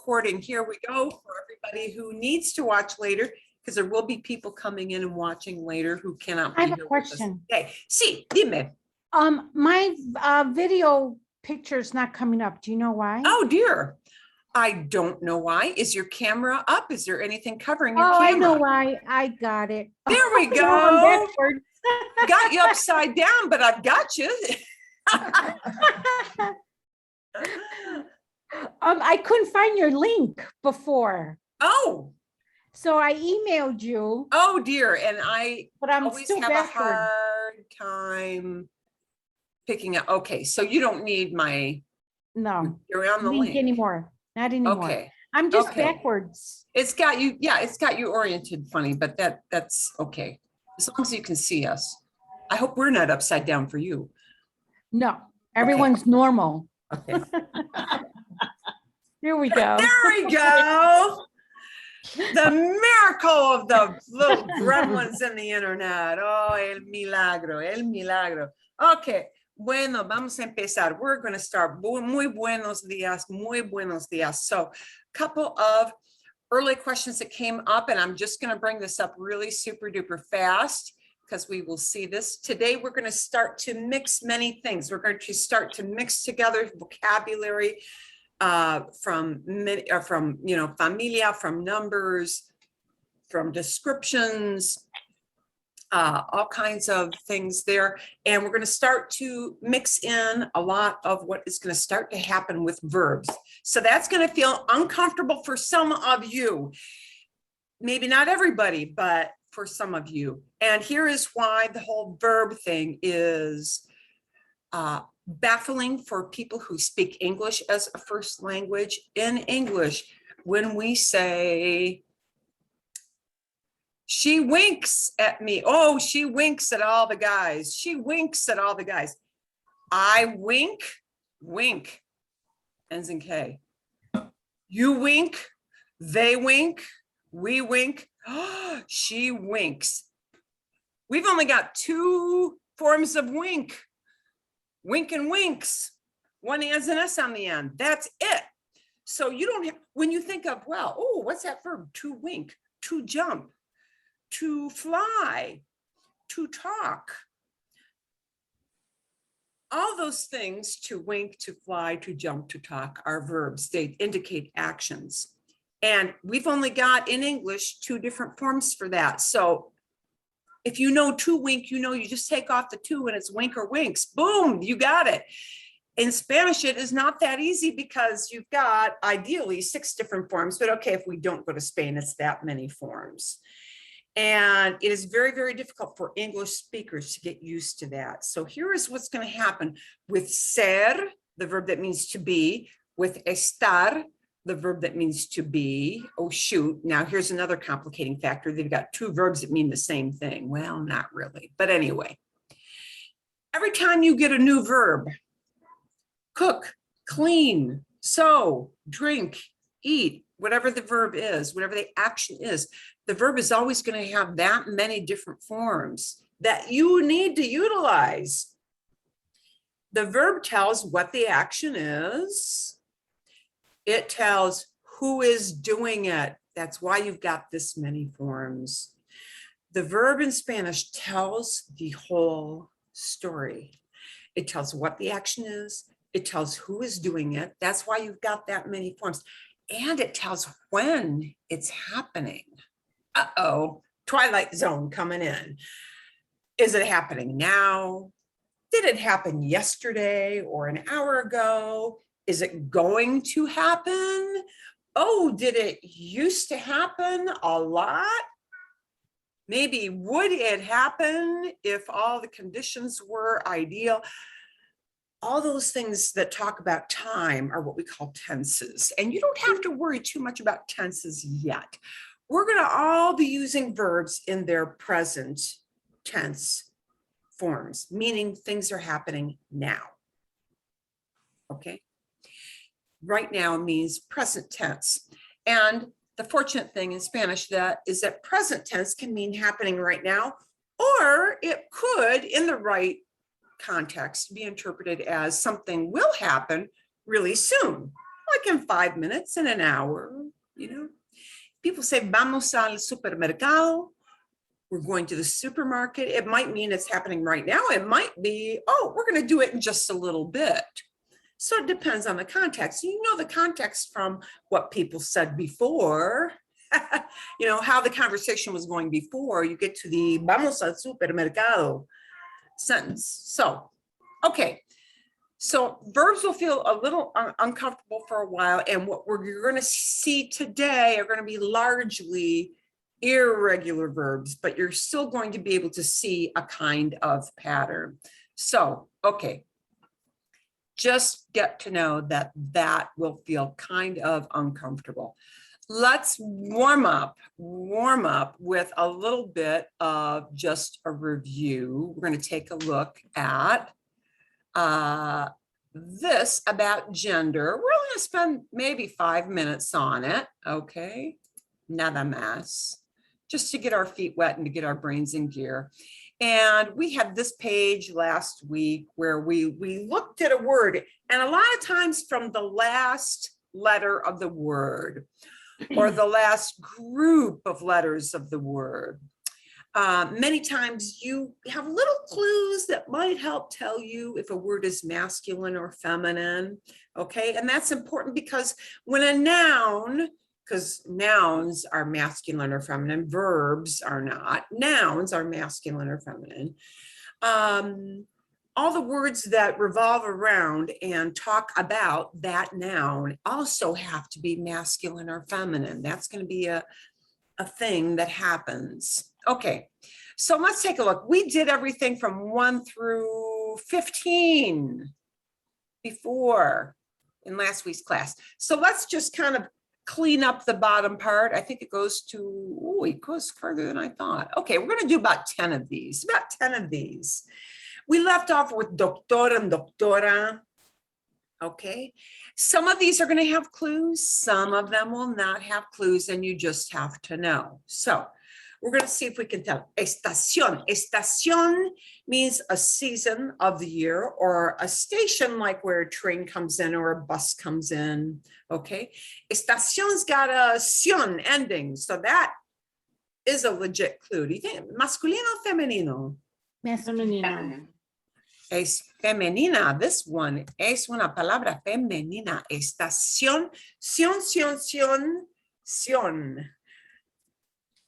recording. Here we go for everybody who needs to watch later, because there will be people coming in and watching later who cannot be I have here a question. Okay, sí, dime. My video picture is not coming up. Do you know why? Oh dear. I don't know why. Is your camera up? Is there anything covering your camera? camera? I know why. I got it. There we go. No, I'm backwards. Got you upside down, but I've got you. I couldn't find your link before. Oh. So I emailed you. Oh dear. And but I'm always still have backwards. a hard time picking up. Okay, so you don't need my you're on the link anymore. Not anymore. Okay. I'm just backwards. It's got you, yeah, it's got you oriented funny, but that's okay. As long as you can see us. I hope we're not upside down for you. No, everyone's normal. Okay. Here we go. There we go. The miracle of the little gremlins in the internet. Oh, el milagro, el milagro. Okay. Bueno, vamos a empezar. We're going to start. Muy buenos días. So, couple of early questions that came up, and I'm just going to bring this up really super duper fast because we will see this. Today, we're going to start to mix many things. We're going to start to mix together vocabulary from familia, from numbers, from descriptions, all kinds of things there. And we're going to start to mix in a lot of what is going to start to happen with verbs. So that's going to feel uncomfortable for some of you. Maybe not everybody, but for some of you. And here is why the whole verb thing is baffling for people who speak English as a first language. In English, when we say, she winks at me. Oh, she winks at all the guys. She winks at all the guys. I wink, wink, ends in K. You wink, they wink, we wink. Oh, she winks. We've only got two forms of wink. Wink and winks. One has an S on the end. That's it. So you don't have, when you think of, well, oh, what's that verb? To wink, to jump, to fly, to talk. All those things, to wink, to fly, to jump, to talk, are verbs. They indicate actions. And we've only got in English two different forms for that. So if you know to wink, you know you just take off the two and it's wink or winks. Boom, you got it. In Spanish, it is not that easy because you've got ideally 6 different forms. But okay, if we don't go to Spain, it's that many forms. And it is very, very difficult for English speakers to get used to that. So here is what's going to happen with ser, the verb that means to be, with estar, the verb that means to be. Oh, shoot. Now, here's another complicating factor. They've got 2 verbs that mean the same thing. Well, not really. But anyway, every time you get a new verb, cook, clean, sew, drink, eat, whatever the verb is, whatever the action is, the verb is always going to have that many different forms that you need to utilize. The verb tells what the action is. It tells who is doing it. That's why you've got this many forms. The verb in Spanish tells the whole story. It tells what the action is. It tells who is doing it. That's why you've got that many forms. And it tells when it's happening. Uh-oh, Twilight Zone coming in. Is it happening now? Did it happen yesterday or an hour ago? Is it going to happen? Oh, did it used to happen a lot? Maybe would it happen if all the conditions were ideal? All those things that talk about time are what we call tenses. And you don't have to worry too much about tenses yet. We're going to all be using verbs in their present tense forms, meaning things are happening now. Okay? Right now means present tense. And the fortunate thing in Spanish is that present tense can mean happening right now, or it could, in the right context, be interpreted as something will happen really soon. like in 5 minutes, in an hour, People say, vamos al supermercado. We're going to the supermarket. It might mean it's happening right now. It might be, oh, we're going to do it in just a little bit. So it depends on the context. You know the context from what people said before, how the conversation was going before you get to the vamos al supermercado sentence. So, okay. So verbs will feel a little uncomfortable for a while. And what you're going to see today are going to be largely irregular verbs, but you're still going to be able to see a kind of pattern. So, okay. Just get to know that will feel kind of uncomfortable. Let's warm up with a little bit of just a review. We're going to take a look at this about gender. We're going to spend maybe 5 minutes on it. Okay. Nada más. Just to get our feet wet and to get our brains in gear. And we had this page last week where we looked at a word, and a lot of times from the last letter of the word or the last group of letters of the word. Many times you have little clues that might help tell you if a word is masculine or feminine. Okay, and that's important because when a noun, because nouns are masculine or feminine, verbs are not. Nouns are masculine or feminine. All the words that revolve around and talk about that noun also have to be masculine or feminine. That's going to be a thing that happens. Okay, so let's take a look. We did everything from 1 through 15 before in last week's class. So let's just kind of clean up the bottom part. I think it goes further than I thought. Okay, we're going to do about 10 of these, We left off with doctor and doctora. Okay, some of these are going to have clues. Some of them will not have clues, and you just have to know. So we're going to see if we can tell. Estación. Estación means a season of the year or a station, like where a train comes in or a bus comes in. Okay. Estación's got a ción ending. So that is a legit clue. Do you think masculino o femenino? Masculine. Es femenina. This one es una palabra femenina. Estación. Ción.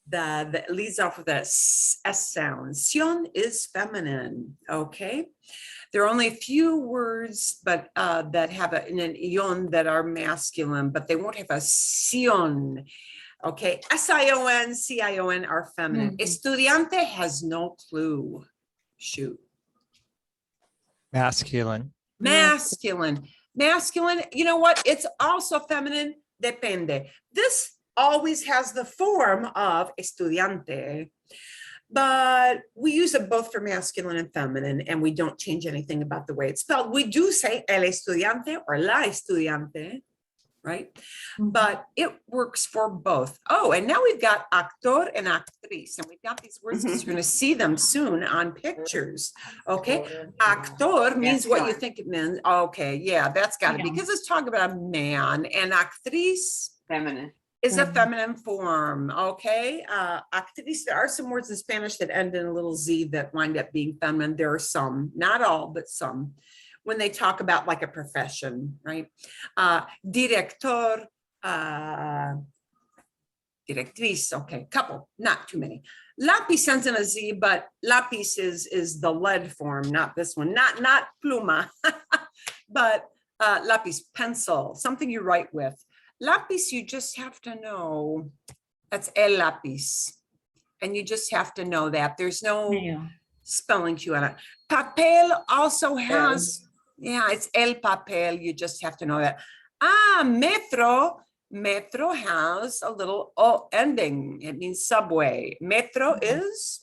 That leads off with a S sound. Sion is feminine. Okay. There are only a few words, but that have an ion that are masculine, but they won't have a sion. Okay. S-I-O-N, C-I-O-N are feminine. Estudiante has no clue. Shoot. Masculine. You know what? It's also feminine. Depende. This always has the form of estudiante, but we use it both for masculine and feminine, and we don't change anything about the way it's spelled. We do say el estudiante or la estudiante, right? But it works for both. Oh, and now we've got actor and actriz, and we've got these words because you're going to see them soon on pictures. Okay, actor means what you think it means. Okay, yeah, that's got to be because it's talking about a man, and actriz, Feminine. is a feminine form. Okay, actriz. There are some words in Spanish that end in a little z that wind up being feminine. There are some, not all, but some. When they talk about like a profession, right? Director, directriz, okay, couple, not too many. Lápiz ends in a Z, but lápiz is the lead form, not this one, not pluma, but lápiz, pencil, something you write with. Lápiz, you just have to know, that's el lápiz. And you just have to know that. There's no spelling cue on it. Papel also has, it's el papel. You just have to know that. Metro has a little O ending. It means subway. Metro is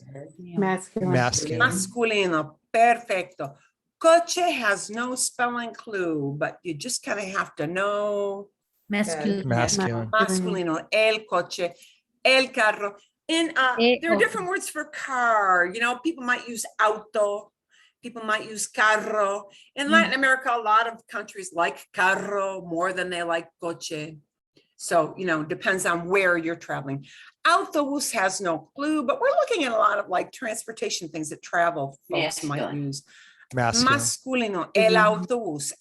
masculino. Perfecto. Coche has no spelling clue, but you just kind of have to know. Masculino. El coche. El carro. And there are different words for car. You know, people might use auto. People might use carro. In Latin America, a lot of countries like carro more than they like coche. So, depends on where you're traveling. Autobus has no clue, but we're looking at a lot of like transportation things that travel folks might use. Masculino, el autobús.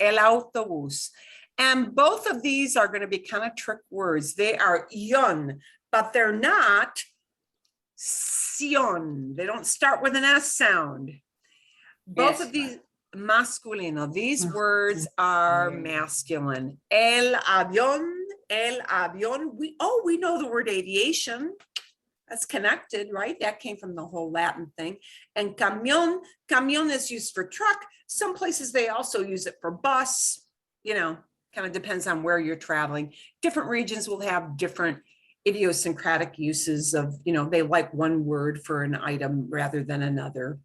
And both of these are going to be kind of trick words. They are yon, but they're not sion. They don't start with an S sound. Both of these, masculino, these words are masculine. El avión. We know the word aviation. That's connected, right? That came from the whole Latin thing. And camión is used for truck. Some places they also use it for bus, kind of depends on where you're traveling. Different regions will have different idiosyncratic uses of, they like one word for an item rather than another.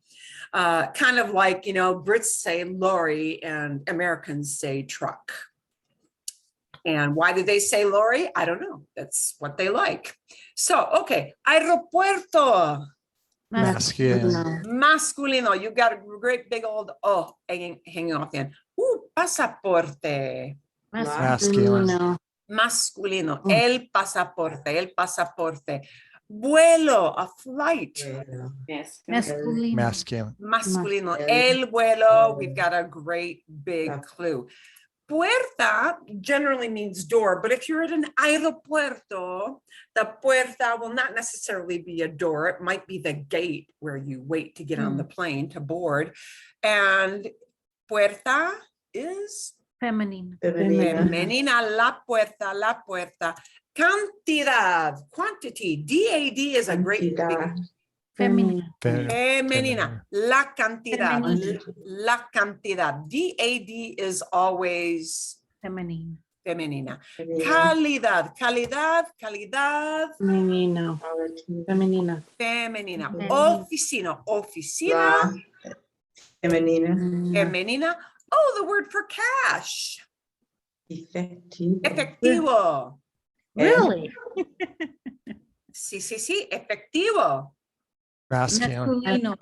Kind of like, Brits say lorry and Americans say truck. And why do they say lorry? I don't know. That's what they like. So, okay, aeropuerto. Masculino. You got a great big old O hanging off the end. Pasaporte. Masculino. Masculino. El pasaporte. Vuelo, a flight. Masculino. El vuelo. We've got a great big clue. Puerta generally means door, but if you're at an aeropuerto, the puerta will not necessarily be a door. It might be the gate where you wait to get on the plane to board. And puerta is Feminine. femenina, la puerta. Cantidad, quantity, DAD is a great big. Feminine. Femenina, la cantidad. DAD is always Feminine. femenina. Calidad. Femenina. Oficina. Femenina. Oh, the word for cash. Efectivo. Really? Sí, efectivo. Masculino.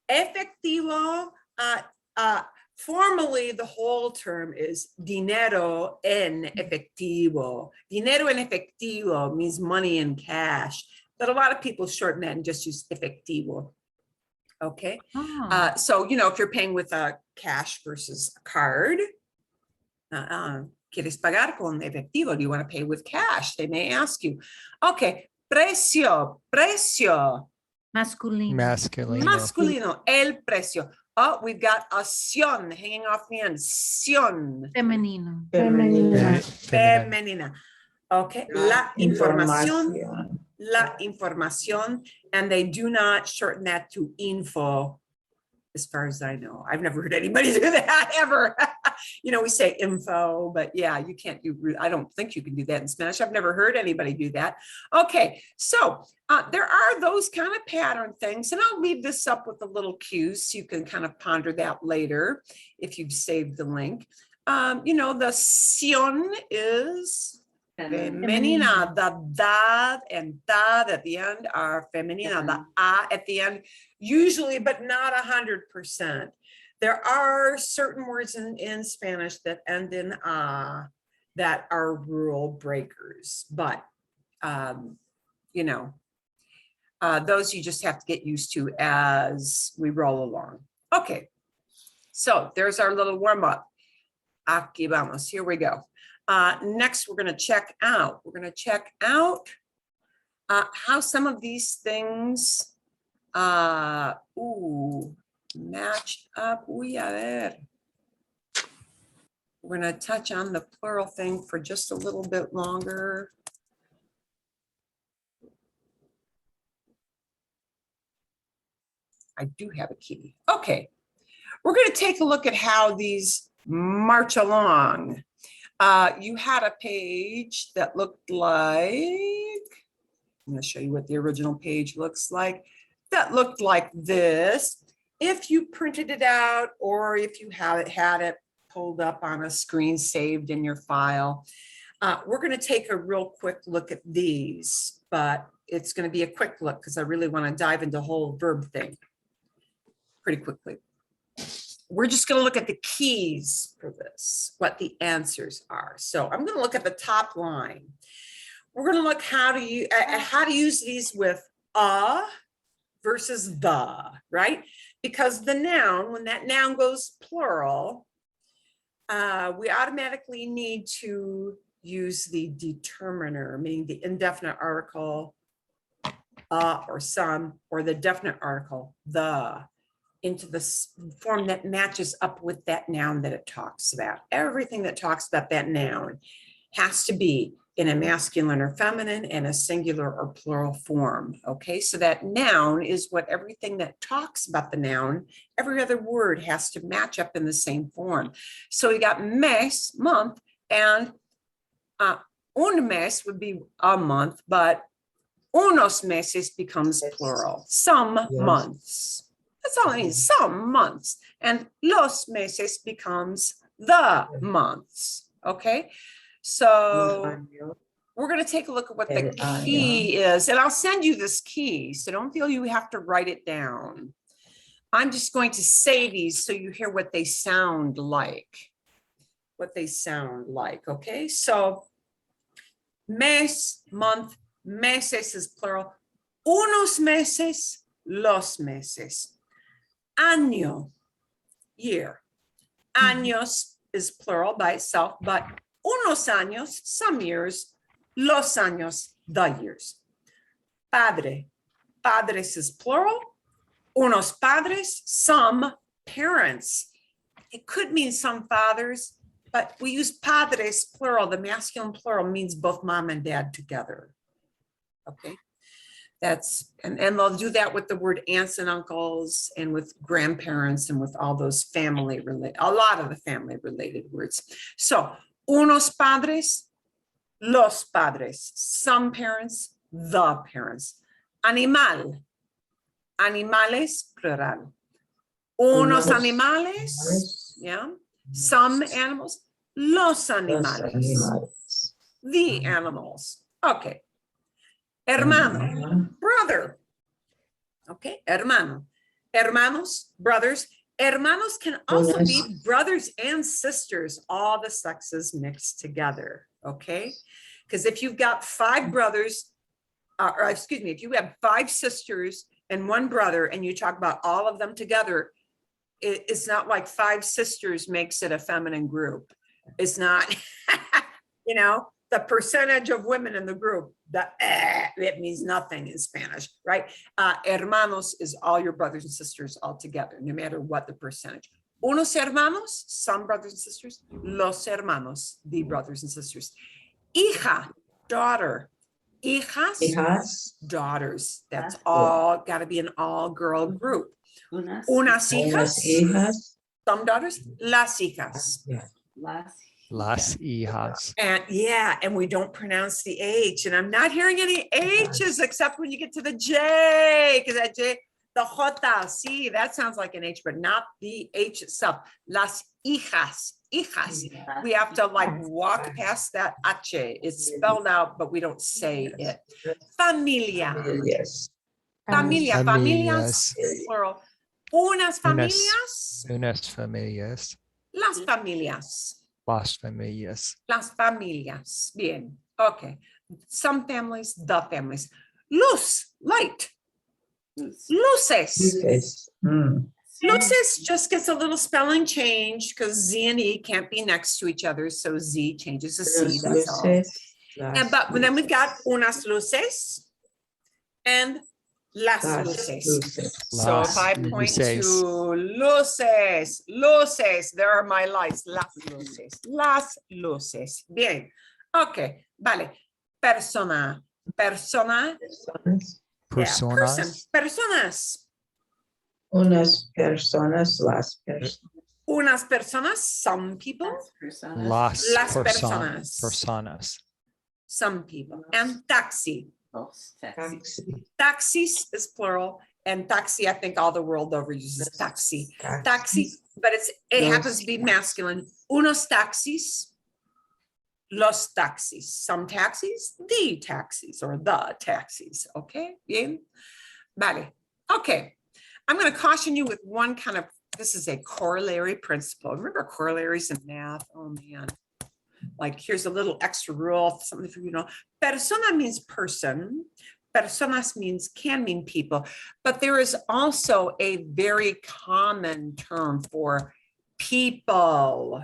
Efectivo. Formally, the whole term is dinero en efectivo. Dinero en efectivo means money in cash, but a lot of people shorten that and just use efectivo. Okay. So, if you're paying with a cash versus a card, ¿quieres pagar con efectivo? Do you want to pay with cash? They may ask you. Okay. Precio. Masculino. El precio. Oh, we've got a sion hanging off the end. Sion. Femenino. Femenina. Okay. La información. And they do not shorten that to info, as far as I know. I've never heard anybody do that ever. We say info, but yeah, you can't do, I don't think you can do that in Spanish. I've never heard anybody do that. Okay, so there are those kind of pattern things, and I'll leave this up with a little cues so you can kind of ponder that later if you've saved the link. The sion is femenina. The dad and dad at the end are femenina. The a at the end, usually, but not 100%. There are certain words in Spanish that end in a that are rule breakers, but those you just have to get used to as we roll along. Okay, so there's our little warm up. Aquí vamos. Here we go. Next, we're going to check out. How some of these things match up. Uy, a ver. We're going to touch on the plural thing for just a little bit longer. I do have a key. Okay. We're going to take a look at how these march along. You had a page that looked like, I'm going to show you what the original page looks like. That looked like this. If you printed it out or if you had it pulled up on a screen saved in your file, we're going to take a real quick look at these, but it's going to be a quick look because I really want to dive into the whole verb thing. pretty quickly. We're just going to look at the keys for this, what the answers are. So I'm going to look at the top line. We're going to look how to use these with versus the, right? Because the noun, when that noun goes plural, we automatically need to use the determiner, meaning the indefinite article or some, or the definite article the, into the form that matches up with that noun that it talks about. Everything that talks about that noun has to be in a masculine or feminine and a singular or plural form. Okay, so that noun is what everything that talks about the noun, every other word has to match up in the same form. So we got mes, month, and un mes would be a month, but unos meses becomes plural, some months. That's all it means, some months. And los meses becomes the months, okay? So we're going to take a look at what the key is, and I'll send you this key, so don't feel you have to write it down. I'm just going to say these so you hear what they sound like. Okay? So mes, month, meses is plural. Unos meses, los meses. Año, year. Años is plural by itself, but unos años, some years, los años, the years. Padre, padres is plural. Unos padres, some parents. It could mean some fathers, but we use padres plural. The masculine plural means both mom and dad together. Okay. That's, and they'll do that with the word aunts and uncles and with grandparents and with all those family related, a lot of the family related words. So, unos padres, los padres, some parents, the parents. Animal, animales, plural. Unos animales, yeah, some animals, los animales, the animals. Okay. Hermano, brother. Okay, hermano. Hermanos, brothers. Hermanos can also be brothers and sisters, all the sexes mixed together. Okay, because if you've got 5 brothers, or excuse me, if you have 5 sisters and 1 brother, and you talk about all of them together, it's not like 5 sisters makes it a feminine group. It's not, you know, the percentage of women in the group, it means nothing in Spanish, right? Hermanos is all your brothers and sisters all together, no matter what the percentage. Unos hermanos, some brothers and sisters. Los hermanos, the brothers and sisters. Hija, daughter. Hijas, daughters. That's all got to be an all-girl group. Unas hijas, some daughters. Las hijas. Las hijas. And yeah, and we don't pronounce the H, and I'm not hearing any H's except when you get to the J, because that J, the J, see, that sounds like an H, but not the H itself. Las hijas, hijas. We have to like walk past that H. It's spelled out, but we don't say it. Familia. Familia, familias, plural. Unas familias. Unas familias. Las familias. Las familias. Las familias. Bien. Okay. Some families, the families. Luz, light. Luces. Luces just gets a little spelling change because Z and E can't be next to each other. So Z changes to C. That's all. And but then we've got unas luces and las luces. So if I point to luces, luces, there are my lights. Las luces. Las luces. Bien. Okay. Vale. Persona. Persona. Personas. Person. Personas. Unas personas, las personas. Unas personas, some people. Las personas. Personas. Some people. And taxi. Taxis is plural. And taxi, I think all the world over uses taxi. Taxi, but it happens to be masculine. Unos taxis. Los taxis. Some taxis. The taxis or the taxis. Okay. Bien. Vale. Okay. I'm going to caution you with one kind of, this is a corollary principle. Remember corollaries in math? Oh man. Like here's a little extra rule, something for you to know. Persona means person. Personas means can mean people, but there is also a very common term for people.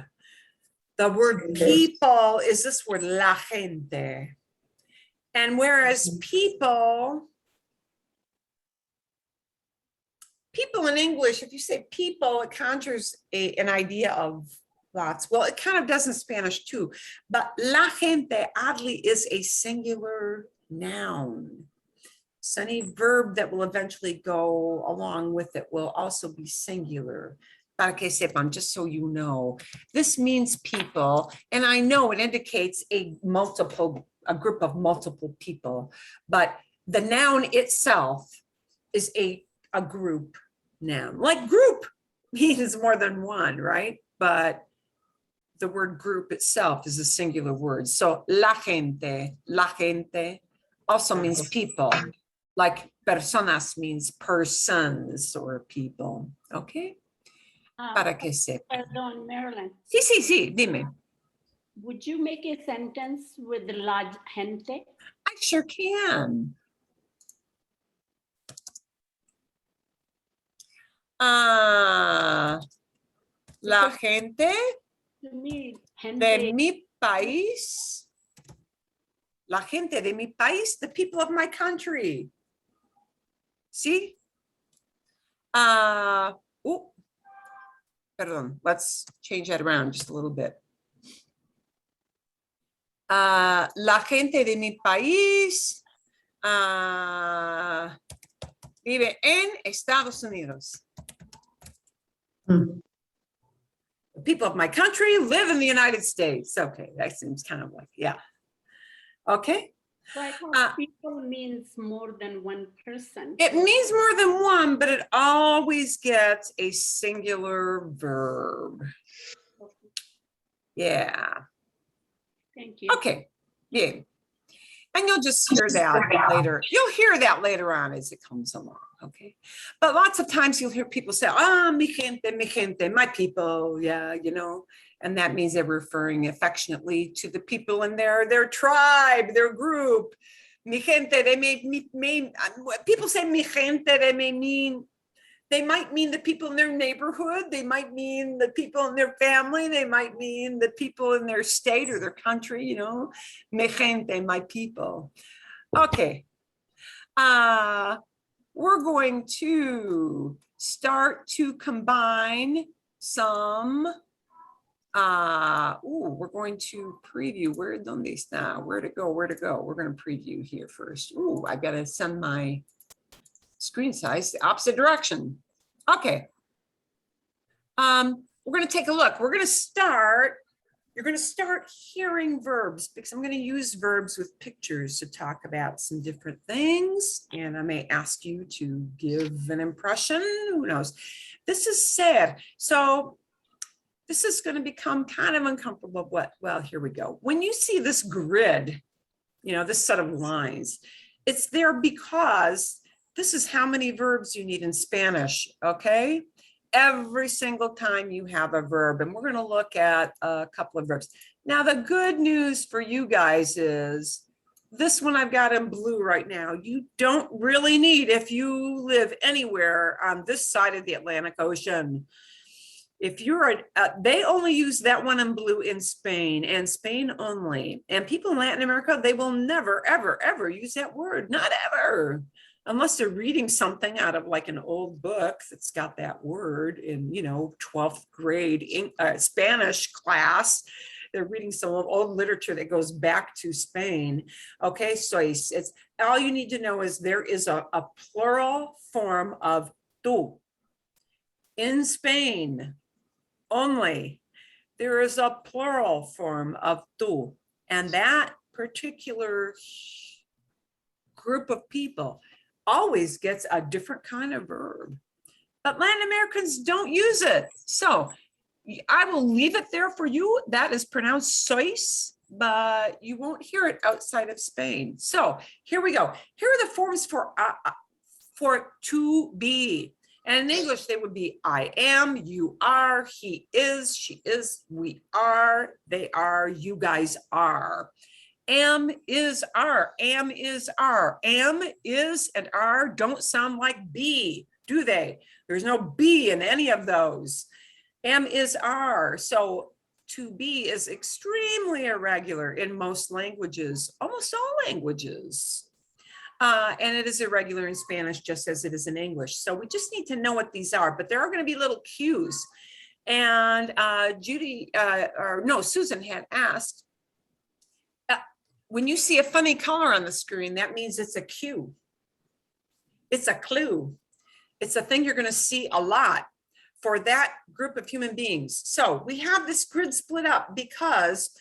The word people is this word la gente. And whereas people in English, if you say people, it conjures an idea of lots. Well, it kind of does in Spanish too, but la gente oddly is a singular noun. So any verb that will eventually go along with it will also be singular. Para que sepan, just so you know, this means people, and I know it indicates a group of multiple people, but the noun itself is a group noun. Like group means more than one, right? But the word group itself is a singular word. So la gente also means people. Like personas means persons or people. Okay. Para que sepa. Perdón, Marilyn. Sí, dime. Would you make a sentence with la gente? I sure can. La gente To me, de gente, mi país. La gente de mi país, the people of my country. See? Perdón, let's change that around just a little bit. La gente de mi país vive en Estados Unidos. Hmm. The people of my country live in the United States. Okay, that seems kind of like, yeah. Okay. so I thought people means more than one person. It means more than one, but it always gets a singular verb. Yeah. Thank you. Okay. Yeah. And you'll just hear that later. You'll hear that later on as it comes along. Okay. But lots of times you'll hear people say, mi gente, my people. Yeah, you know, and that means they're referring affectionately to the people in their tribe, their group. Mi gente, they may people say mi gente, they might mean the people in their neighborhood. They might mean the people in their family. They might mean the people in their state or their country, you know, mi gente, my people. Okay. We're going to start to combine some, we're going to preview, donde está, where to go, we're going to preview here first. I've got to send my screen size the opposite direction. Okay. We're going to take a look. You're going to start hearing verbs because I'm going to use verbs with pictures to talk about some different things. And I may ask you to give an impression. Who knows? This is sad. So this is going to become kind of uncomfortable. Well, here we go. When you see this grid, you know, this set of lines, it's there because this is how many verbs you need in Spanish, okay? Every single time you have a verb, and we're going to look at a couple of verbs. Now, the good news for you guys is this one I've got in blue right now. You don't really need, if you live anywhere on this side of the Atlantic Ocean. If you're, they only use that one in blue in Spain and Spain only. And people in Latin America, they will never, ever, ever use that word, not ever. Unless they're reading something out of like an old book that's got that word in, you know, 12th grade Spanish class. They're reading some old literature that goes back to Spain. Okay, so it's all you need to know is there is a plural form of tú. In Spain only, there is a plural form of tú. And that particular group of people always gets a different kind of verb, but Latin Americans don't use it. So I will leave it there for you. That is pronounced sois, but you won't hear it outside of Spain. So here we go. Here are the forms for to be. And in English, they would be I am, you are, he is, she is, we are, they are, you guys are. Am is are, am is are, am is and are don't sound like be, do they? There's no be in any of those. Am is are. So to be is extremely irregular in most languages, almost all languages. And it is irregular in Spanish, just as it is in English. So we just need to know what these are, but there are going to be little cues. And Susan had asked, when you see a funny color on the screen, that means it's a cue. It's a clue. It's a thing you're going to see a lot for that group of human beings. So we have this grid split up because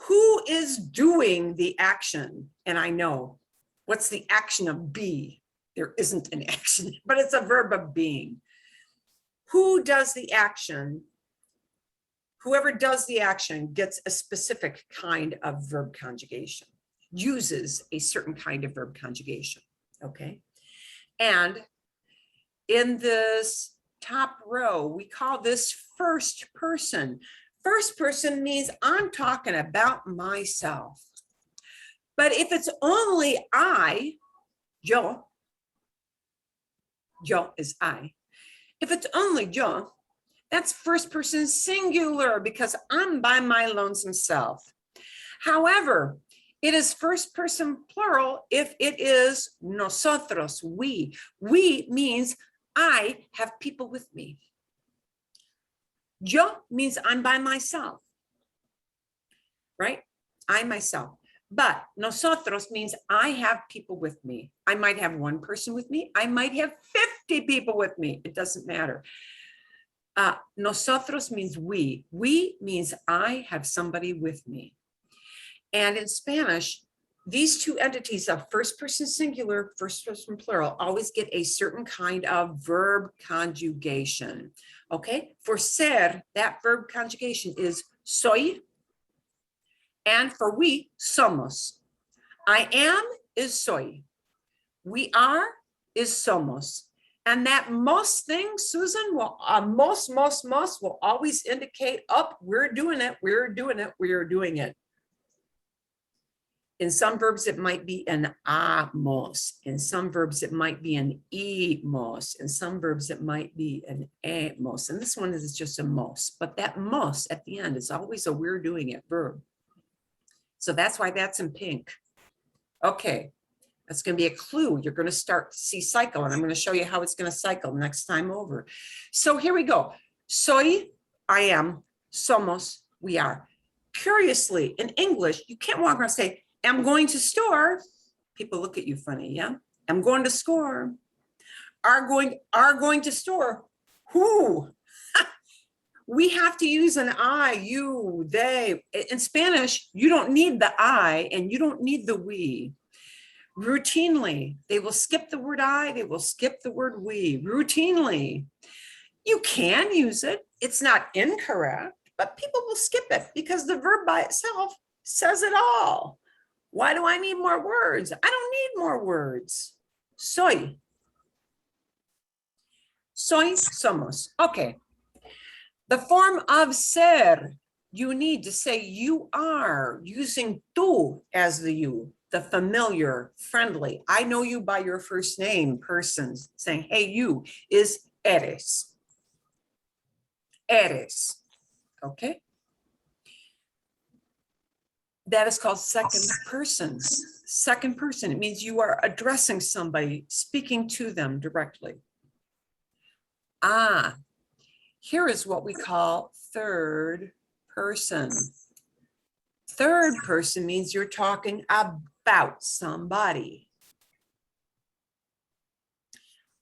who is doing the action? And I know, what's the action of be? There isn't an action, but it's a verb of being. Who does the action? Whoever does the action gets a specific kind of verb conjugation, uses a certain kind of verb conjugation, okay? And in this top row, we call this first person. First person means I'm talking about myself. But if it's only I, yo is I. If it's only yo, that's first person singular because I'm by my lonesome self. However, it is first person plural if it is nosotros, we. We means I have people with me. Yo means I'm by myself, right? I myself. But nosotros means I have people with me. I might have one person with me. I might have 50 people with me. It doesn't matter. Nosotros means we. We means I have somebody with me. And in Spanish, these two entities of first person singular, first person plural, always get a certain kind of verb conjugation. Okay, for ser, that verb conjugation is soy. And for we, somos. I am is soy. We are is somos. And that most thing, Susan, will most will always indicate up, we're doing it, we're doing it, we're doing it. In some verbs, it might be an amos. In some verbs, it might be an imos. In some verbs, it might be an amos. And this one is just a mos. But that mos at the end is always a we're doing it verb. So that's why that's in pink. Okay, that's going to be a clue. You're going to start to see cycle, and I'm going to show you how it's going to cycle next time over. So here we go. Soy, I am. Somos, we are. Curiously, in English, you can't walk around and say, I'm going to store. People look at you funny, yeah? I'm going to score. Are going to store. Who? We have to use an I, you, they. In Spanish, you don't need the I and you don't need the we. Routinely, they will skip the word I, they will skip the word we. Routinely. You can use it. It's not incorrect, but people will skip it because the verb by itself says it all. Why do I need more words? I don't need more words. Soy. Soy, somos. Okay. The form of ser, you need to say you are, using tú as the you, the familiar, friendly. I know you by your first name person, saying, hey, you is eres. Eres, okay? That is called second person. Second person, it means you are addressing somebody, speaking to them directly. Here is what we call third person. Third person means you're talking about somebody.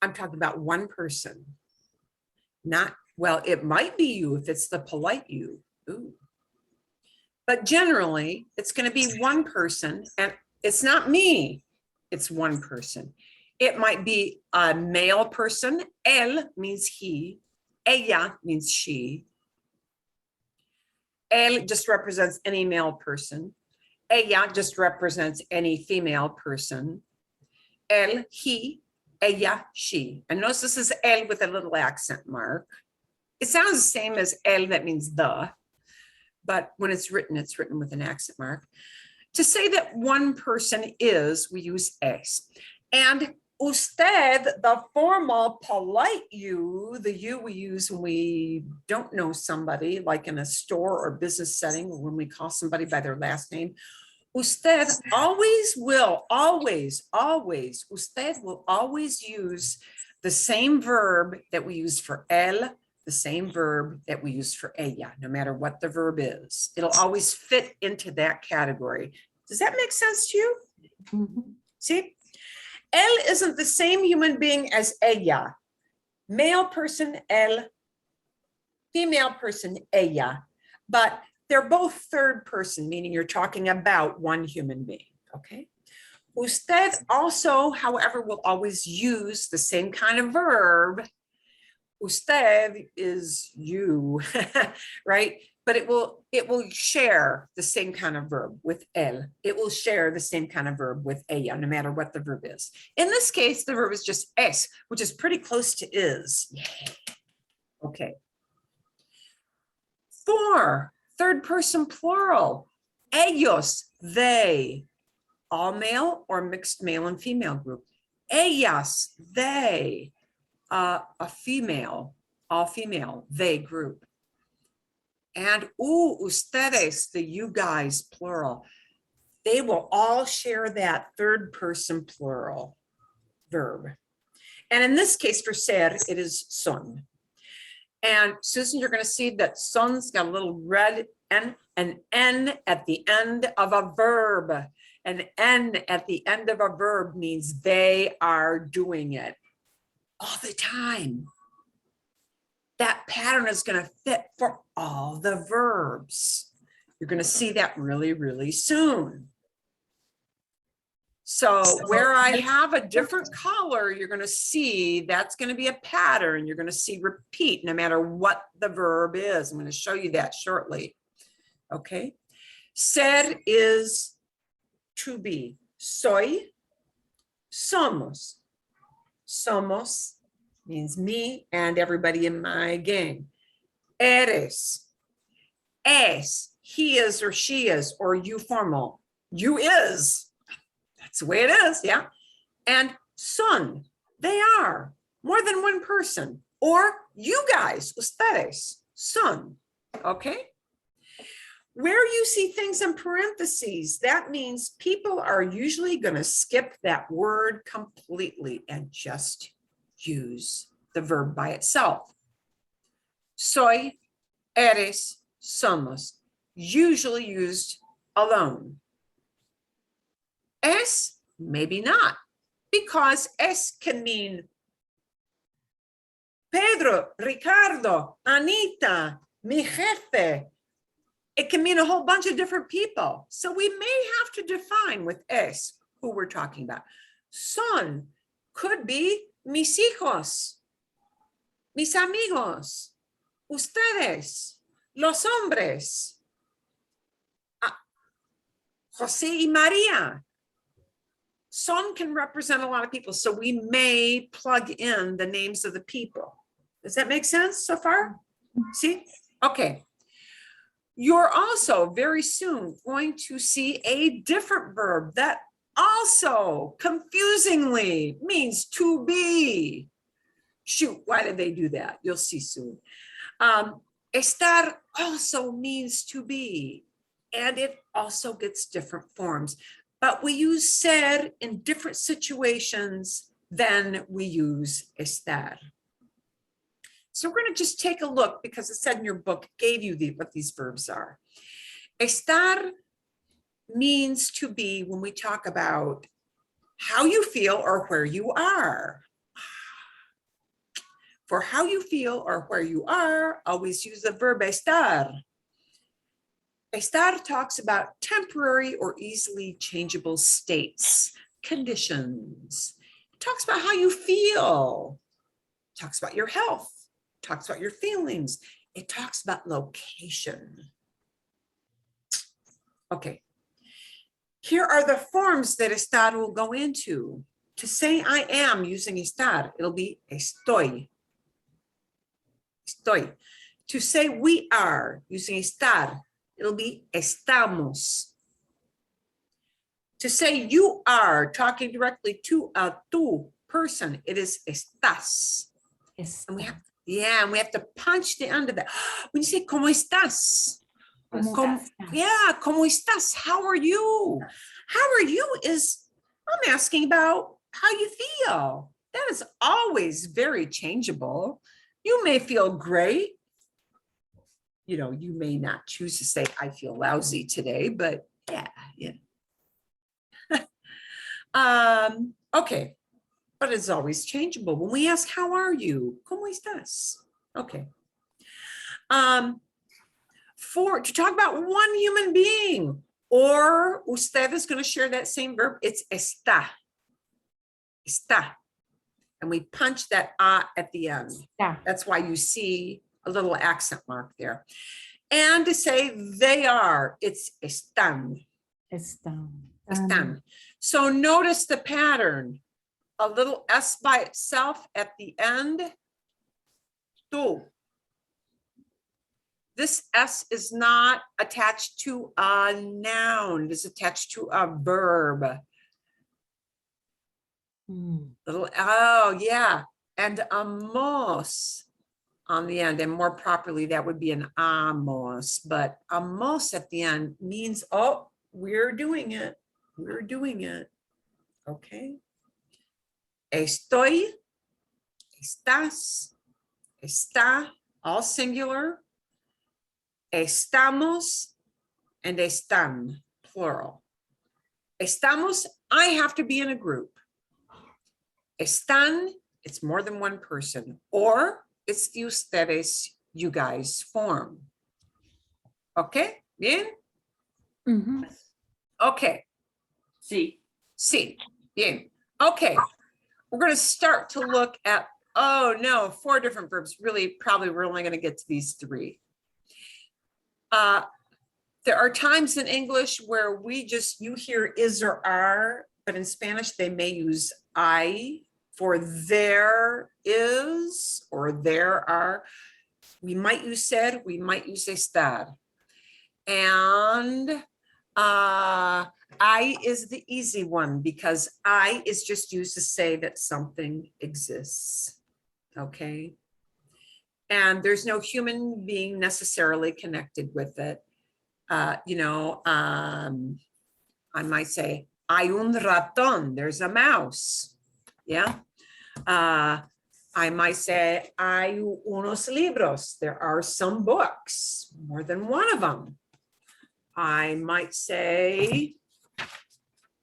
I'm talking about one person. Not, well, it might be you if it's the polite you. Ooh. But generally, it's going to be one person, and it's not me. It's one person. It might be a male person. Él means he. Ella means she. Él just represents any male person. Ella just represents any female person. Él, he. ella, she. And notice this is el with a little accent mark. It sounds the same as el, that means the, but when it's written with an accent mark. To say that one person is, we use es. And usted, the formal polite you, the you we use when we don't know somebody, like in a store or business setting, or when we call somebody by their last name. Usted always will, usted will always use the same verb that we use for el, the same verb that we use for ella, no matter what the verb is. It'll always fit into that category. Does that make sense to you? See? El isn't the same human being as ella. Male person, el, female person, ella. But they're both third person, meaning you're talking about one human being, okay? Usted also, however, will always use the same kind of verb. Usted is you, right? But it will share the same kind of verb with el. It will share the same kind of verb with ella, no matter what the verb is. In this case, the verb is just es, which is pretty close to is. Okay. 4, third person plural. Ellos, they. All male or mixed male and female group. Ellas, they. A female, all female, they group. And ustedes, the you guys, plural. They will all share that third person plural verb. And in this case for ser, it is son. And Susan, you're going to see that son's got a little red N, an N at the end of a verb. An N at the end of a verb means they are doing it all the time. That pattern is going to fit for all the verbs. You're going to see that really, really soon. So where I have a different color, you're going to see that's going to be a pattern. You're going to see repeat no matter what the verb is. I'm going to show you that shortly. Okay. Ser is to be. Soy, somos. Somos means me and everybody in my gang. Eres, es, he is or she is, or you formal. You is. That's the way it is, yeah. And son, they are. More than one person. Or you guys, ustedes, son, okay? Where you see things in parentheses, that means people are usually going to skip that word completely and just use the verb by itself. Soy, eres, somos, usually used alone. Es, maybe not, because es can mean Pedro, Ricardo, Anita, mi jefe. It can mean a whole bunch of different people. So we may have to define with es who we're talking about. Son could be mis hijos, mis amigos, ustedes, los hombres, José y María. Son can represent a lot of people, so we may plug in the names of the people. Does that make sense so far? See? Okay. You're also very soon going to see a different verb that also confusingly means to be. Shoot, why did they do that? You'll see soon. Estar also means to be, and it also gets different forms. But we use ser in different situations than we use estar. So we're going to just take a look because it said in your book, gave you what these verbs are. Estar means to be when we talk about how you feel or where you are. For how you feel or where you are, always use the verb estar. Estar talks about temporary or easily changeable states, conditions. It talks about how you feel. It talks about your health. It talks about your feelings. It talks about location. Okay. Here are the forms that estar will go into. to say I am using estar, it'll be estoy. Estoy. To say we are using estar, it'll be estamos. To say you are talking directly to a tú person, it is estás. And we have, and we have to punch the end of that. When you say ¿cómo estás? Yeah, ¿cómo estás? How are you? How are you is, I'm asking about how you feel. That is always very changeable. You may feel great. You know, you may not choose to say, I feel lousy today, but yeah. Okay, but it's always changeable. When we ask, how are you? ¿Cómo estás? Okay. To talk about one human being, or usted is going to share that same verb, it's está. Está. And we punch that at the end. Yeah. That's why you see a little accent mark there. And to say they are, it's están. Están. So notice the pattern. A little S by itself at the end. Tú. This S is not attached to a noun. It is attached to a verb. Little, oh yeah. And amos on the end. And more properly, that would be an amos. But amos at the end means, oh, we're doing it. We're doing it. Okay. Estoy, estás, está, all singular. Estamos and están, plural. Estamos, I have to be in a group. Están, it's more than one person, or it's the ustedes, you guys form. Okay, bien? Okay. Sí. Sí, bien. Okay, we're going to start to look at, oh no, 4 different verbs. Really, probably we're only going to get to these 3. There are times in English where you hear is or are, but in Spanish, they may use I for there is or there are. We might use ser, we might use estar. And I is the easy one because I is just used to say that something exists. Okay. And there's no human being necessarily connected with it. I might say, hay un ratón, there's a mouse. Yeah. I might say, hay unos libros, there are some books, more than one of them. I might say,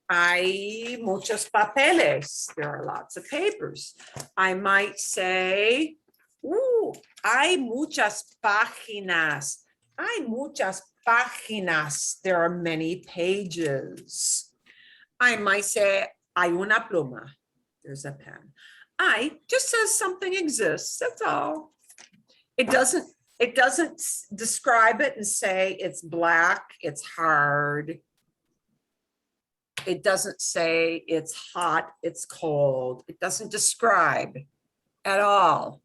hay muchos papeles, there are lots of papers. I might say, hay muchas páginas. Hay muchas páginas. There are many pages. I might say, hay una pluma. There's a pen. I just says something exists. That's all. It doesn't describe it and say it's black, it's hard. It doesn't say it's hot, it's cold. It doesn't describe at all.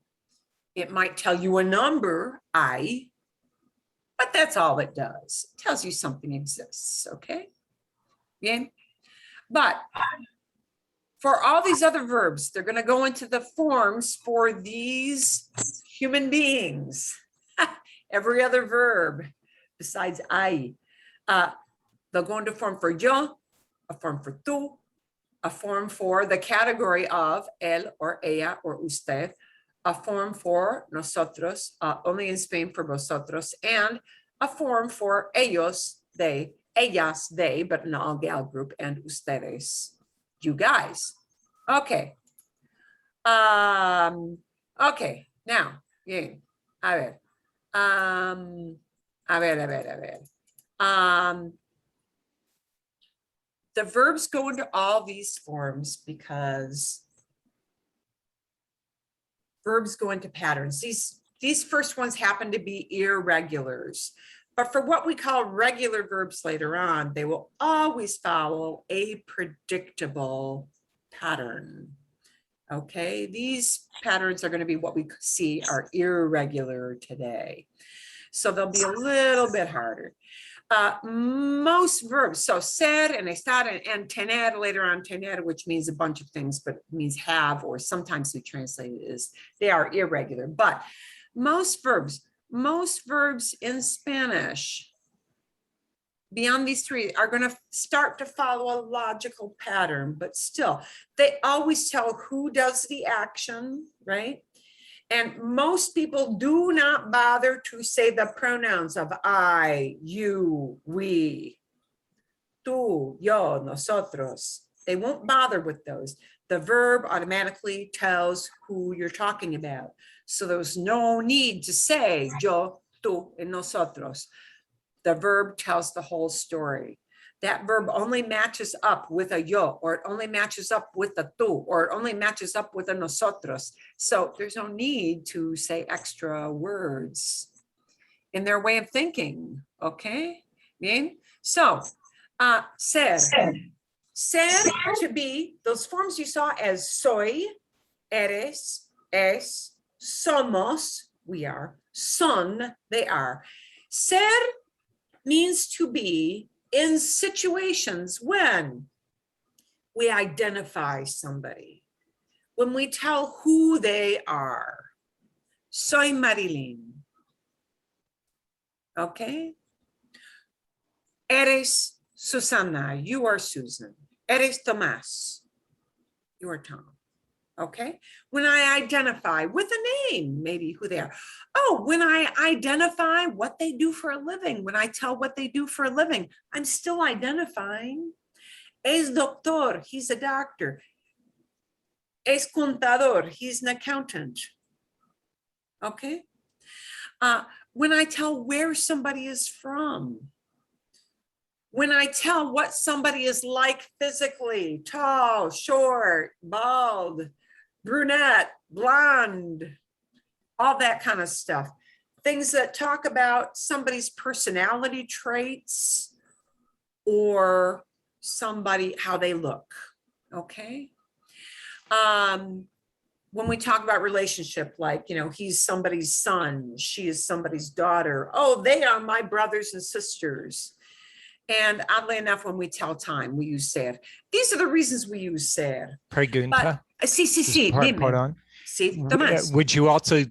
It might tell you a number, I, but that's all it does. It tells you something exists, okay? Bien. But for all these other verbs, they're going to go into the forms for these human beings. Every other verb besides I. They'll go into form for yo, a form for tú, a form for the category of él or ella or usted, a form for nosotros, only in Spain for vosotros, and a form for ellos, they, ellas, they, but an all gal group, and ustedes, you guys. Okay. Okay, now, bien, a ver. The verbs go into all these forms because verbs go into patterns. These first ones happen to be irregulars, but for what we call regular verbs later on, they will always follow a predictable pattern. Okay, these patterns are going to be what we see are irregular today. So they'll be a little bit harder. Most verbs, so ser and estar and tener, later on tener, which means a bunch of things, but means have, or sometimes we translate it as they are irregular. But most verbs in Spanish, beyond these three, are going to start to follow a logical pattern, but still, they always tell who does the action, right? And most people do not bother to say the pronouns of I, you, we, tú, yo, nosotros. They won't bother with those. The verb automatically tells who you're talking about. So there's no need to say yo, tú, and nosotros. The verb tells the whole story. That verb only matches up with a yo, or it only matches up with a tú, or it only matches up with a nosotros. So there's no need to say extra words in their way of thinking, okay? Bien? So, ser. Ser to be, those forms you saw as soy, eres, es, somos, we are, son, they are. Ser means to be in situations when we identify somebody, when we tell who they are. Soy Marilyn. Okay? Eres Susana, you are Susan. Eres Tomás, you are Tom. Okay? When I identify with a name, maybe who they are. Oh, when I identify what they do for a living, when I tell what they do for a living, I'm still identifying. Es doctor, he's a doctor. Es contador, he's an accountant. Okay? When I tell where somebody is from, when I tell what somebody is like physically, tall, short, bald, brunette, blonde, all that kind of stuff. Things that talk about somebody's personality traits or somebody, how they look, okay? When we talk about relationship, like, you know, he's somebody's son, she is somebody's daughter. Oh, they are my brothers and sisters. And oddly enough, when we tell time, we use ser. These are the reasons we use ser. Pregunta. Sí, dime. Pardon. Sí, Tomás. Would you also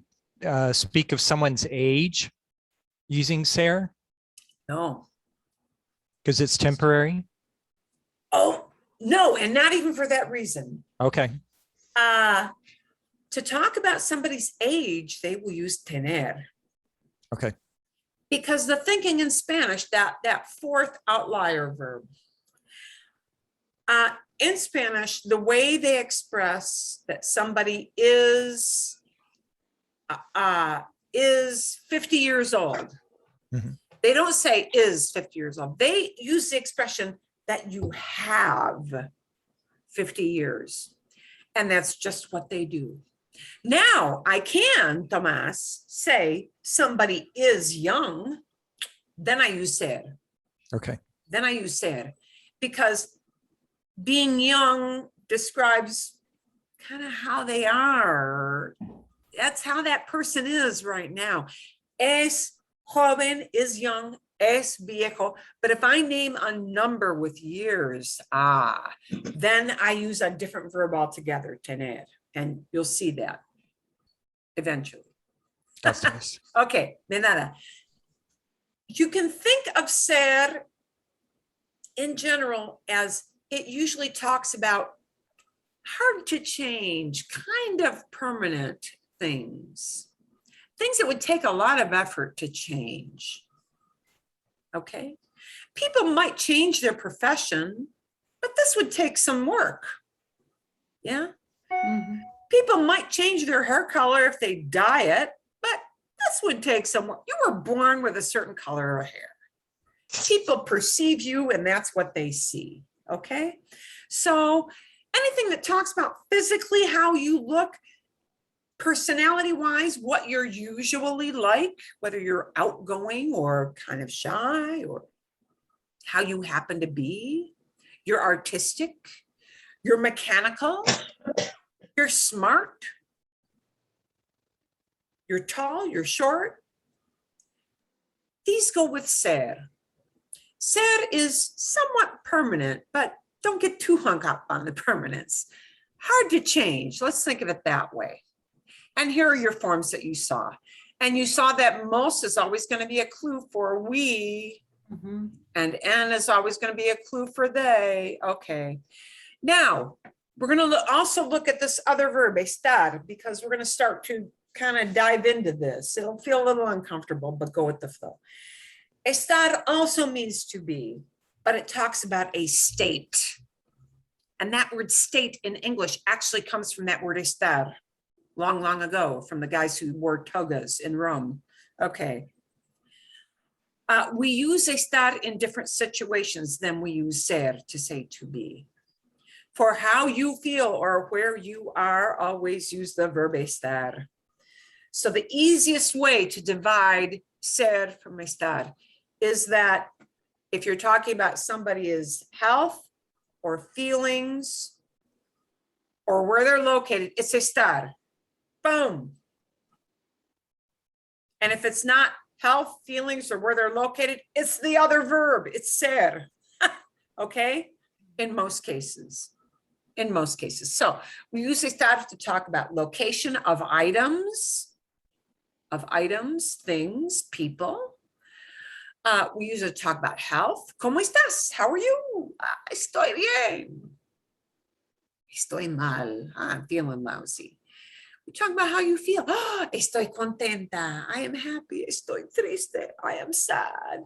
speak of someone's age using ser? No. Because it's temporary? Oh, no, and not even for that reason. Okay. To talk about somebody's age, they will use tener. Okay. Because the thinking in Spanish, that fourth outlier verb, in Spanish, the way they express that somebody is 50 years old. Mhm. They don't say is 50 years old. They use the expression that you have 50 years. And that's just what they do. Now I can, Tomás, say somebody is young, then I use ser. Okay. Then I use ser, because being young describes kind of how they are. That's how that person is right now. Es joven is young, es viejo. But if I name a number with years, then I use a different verb altogether, tener. And you'll see that eventually. That's nice. Okay, de nada. You can think of ser in general as it usually talks about hard to change, kind of permanent things. Things that would take a lot of effort to change. Okay? People might change their profession, but this would take some work. Yeah? Mhm. People might change their hair color if they dye it, but this would take some work. You were born with a certain color of hair. People perceive you and that's what they see, okay? So anything that talks about physically how you look, personality-wise, what you're usually like, whether you're outgoing or kind of shy or how you happen to be, you're artistic, you're mechanical, you're smart, you're tall, you're short. These go with ser. Ser is somewhat permanent, but don't get too hung up on the permanence. Hard to change. Let's think of it that way. And here are your forms that you saw. And you saw that most is always going to be a clue for we, Mhm. and N is always going to be a clue for they. Okay. Now, we're going to also look at this other verb, estar, because we're going to start to kind of dive into this. It'll feel a little uncomfortable, but go with the flow. Estar also means to be, but it talks about a state. And that word state in English actually comes from that word estar, long, long ago, from the guys who wore togas in Rome. Okay. We use estar in different situations than we use ser to say to be. For how you feel or where you are, always use the verb estar. So the easiest way to divide ser from estar is that if you're talking about somebody's health or feelings or where they're located, it's estar. Boom. And if it's not health, feelings, or where they're located, it's the other verb, it's ser. Okay? In most cases. In most cases. So we use estar to talk about location of items, things, people. We use it to talk about health. ¿Cómo estás? How are you? Estoy bien. Estoy mal. I'm feeling lousy. We talk about how you feel. Oh, estoy contenta. I am happy. Estoy triste. I am sad.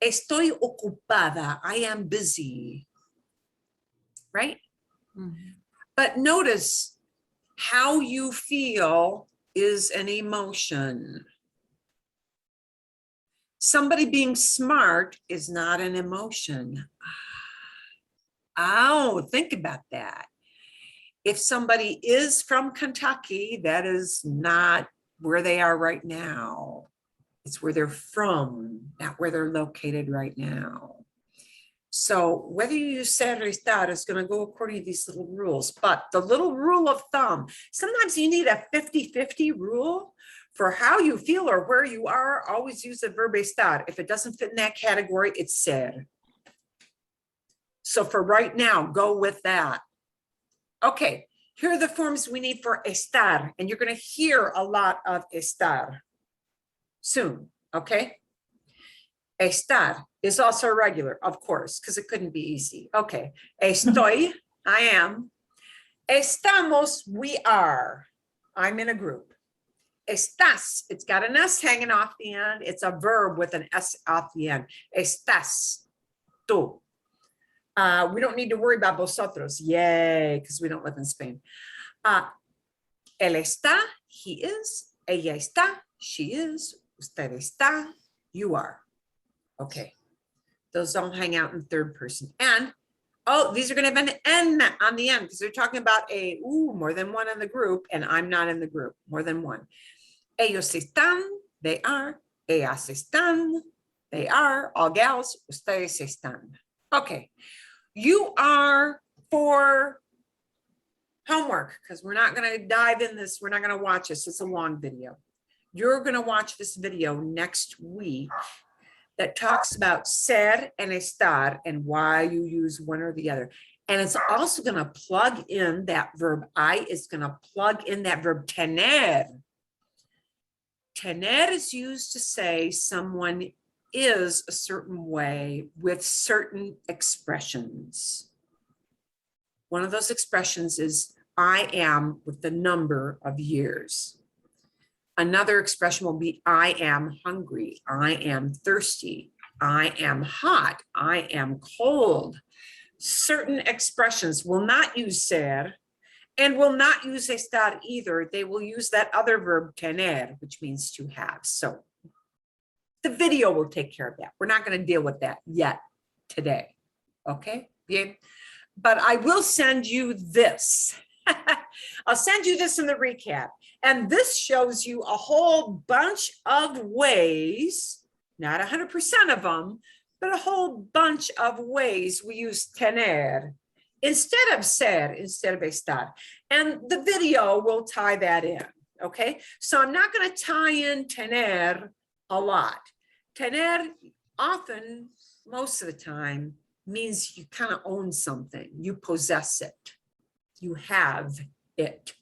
Estoy ocupada. I am busy. Right? Mhm. But notice how you feel is an emotion. Somebody being smart is not an emotion. Oh, think about that. If somebody is from Kentucky, that is not where they are right now. It's where they're from, not where they're located right now. So whether you use ser or estar is going to go according to these little rules. But the little rule of thumb, sometimes you need a 50-50 rule for how you feel or where you are. Always use the verb estar. If it doesn't fit in that category, it's ser. So for right now, go with that. Okay, here are the forms we need for estar, and you're going to hear a lot of estar soon, okay? Estar is also regular, of course, because it couldn't be easy. Okay, estoy, I am. Estamos, we are. I'm in a group. Estás, it's got an S hanging off the end. It's a verb with an S off the end. Estás, tú. We don't need to worry about vosotros. Yay, because we don't live in Spain. Él está, he is. Ella está, she is. Usted está, you are. Okay. Those don't hang out in third person. And, oh, these are going to have an N on the end because they're talking about more than one in the group, and I'm not in the group, more than one. Ellos están, they are. Ellas están, they are. All gals, ustedes están. Okay. You are for homework, because we're not going to dive in this. We're not going to watch this. It's a long video. You're going to watch this video next week that talks about ser and estar and why you use one or the other. And it's also going to plug in that verb. I is going to plug in that verb tener. Tener is used to say someone is a certain way with certain expressions. One of those expressions is I am with the number of years. Another expression will be I am hungry, I am thirsty, I am hot, I am cold. Certain expressions will not use ser and will not use estar either. They will use that other verb tener, which means to have. So the video will take care of that. We're not going to deal with that yet today. Okay? Bien. But I will send you this. I'll send you this in the recap. And this shows you a whole bunch of ways, not 100% of them, but a whole bunch of ways we use tener instead of ser, instead of estar. And the video will tie that in, okay? So I'm not going to tie in tener a lot. Tener often, most of the time, means you kind of own something. You possess it. You have it.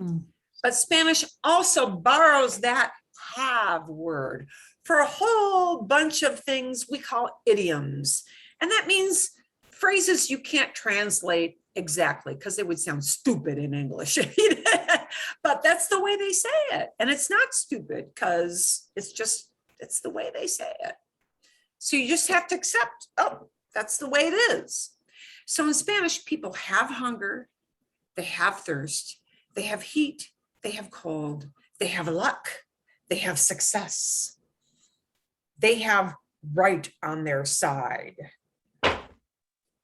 Mm. But Spanish also borrows that have word for a whole bunch of things we call idioms. And that means phrases you can't translate exactly because they would sound stupid in English. But that's the way they say it. And it's not stupid because it's the way they say it. So you just have to accept, oh, that's the way it is. So in Spanish, people have hunger, they have thirst, they have heat, they have cold, they have luck, they have success. They have right on their side.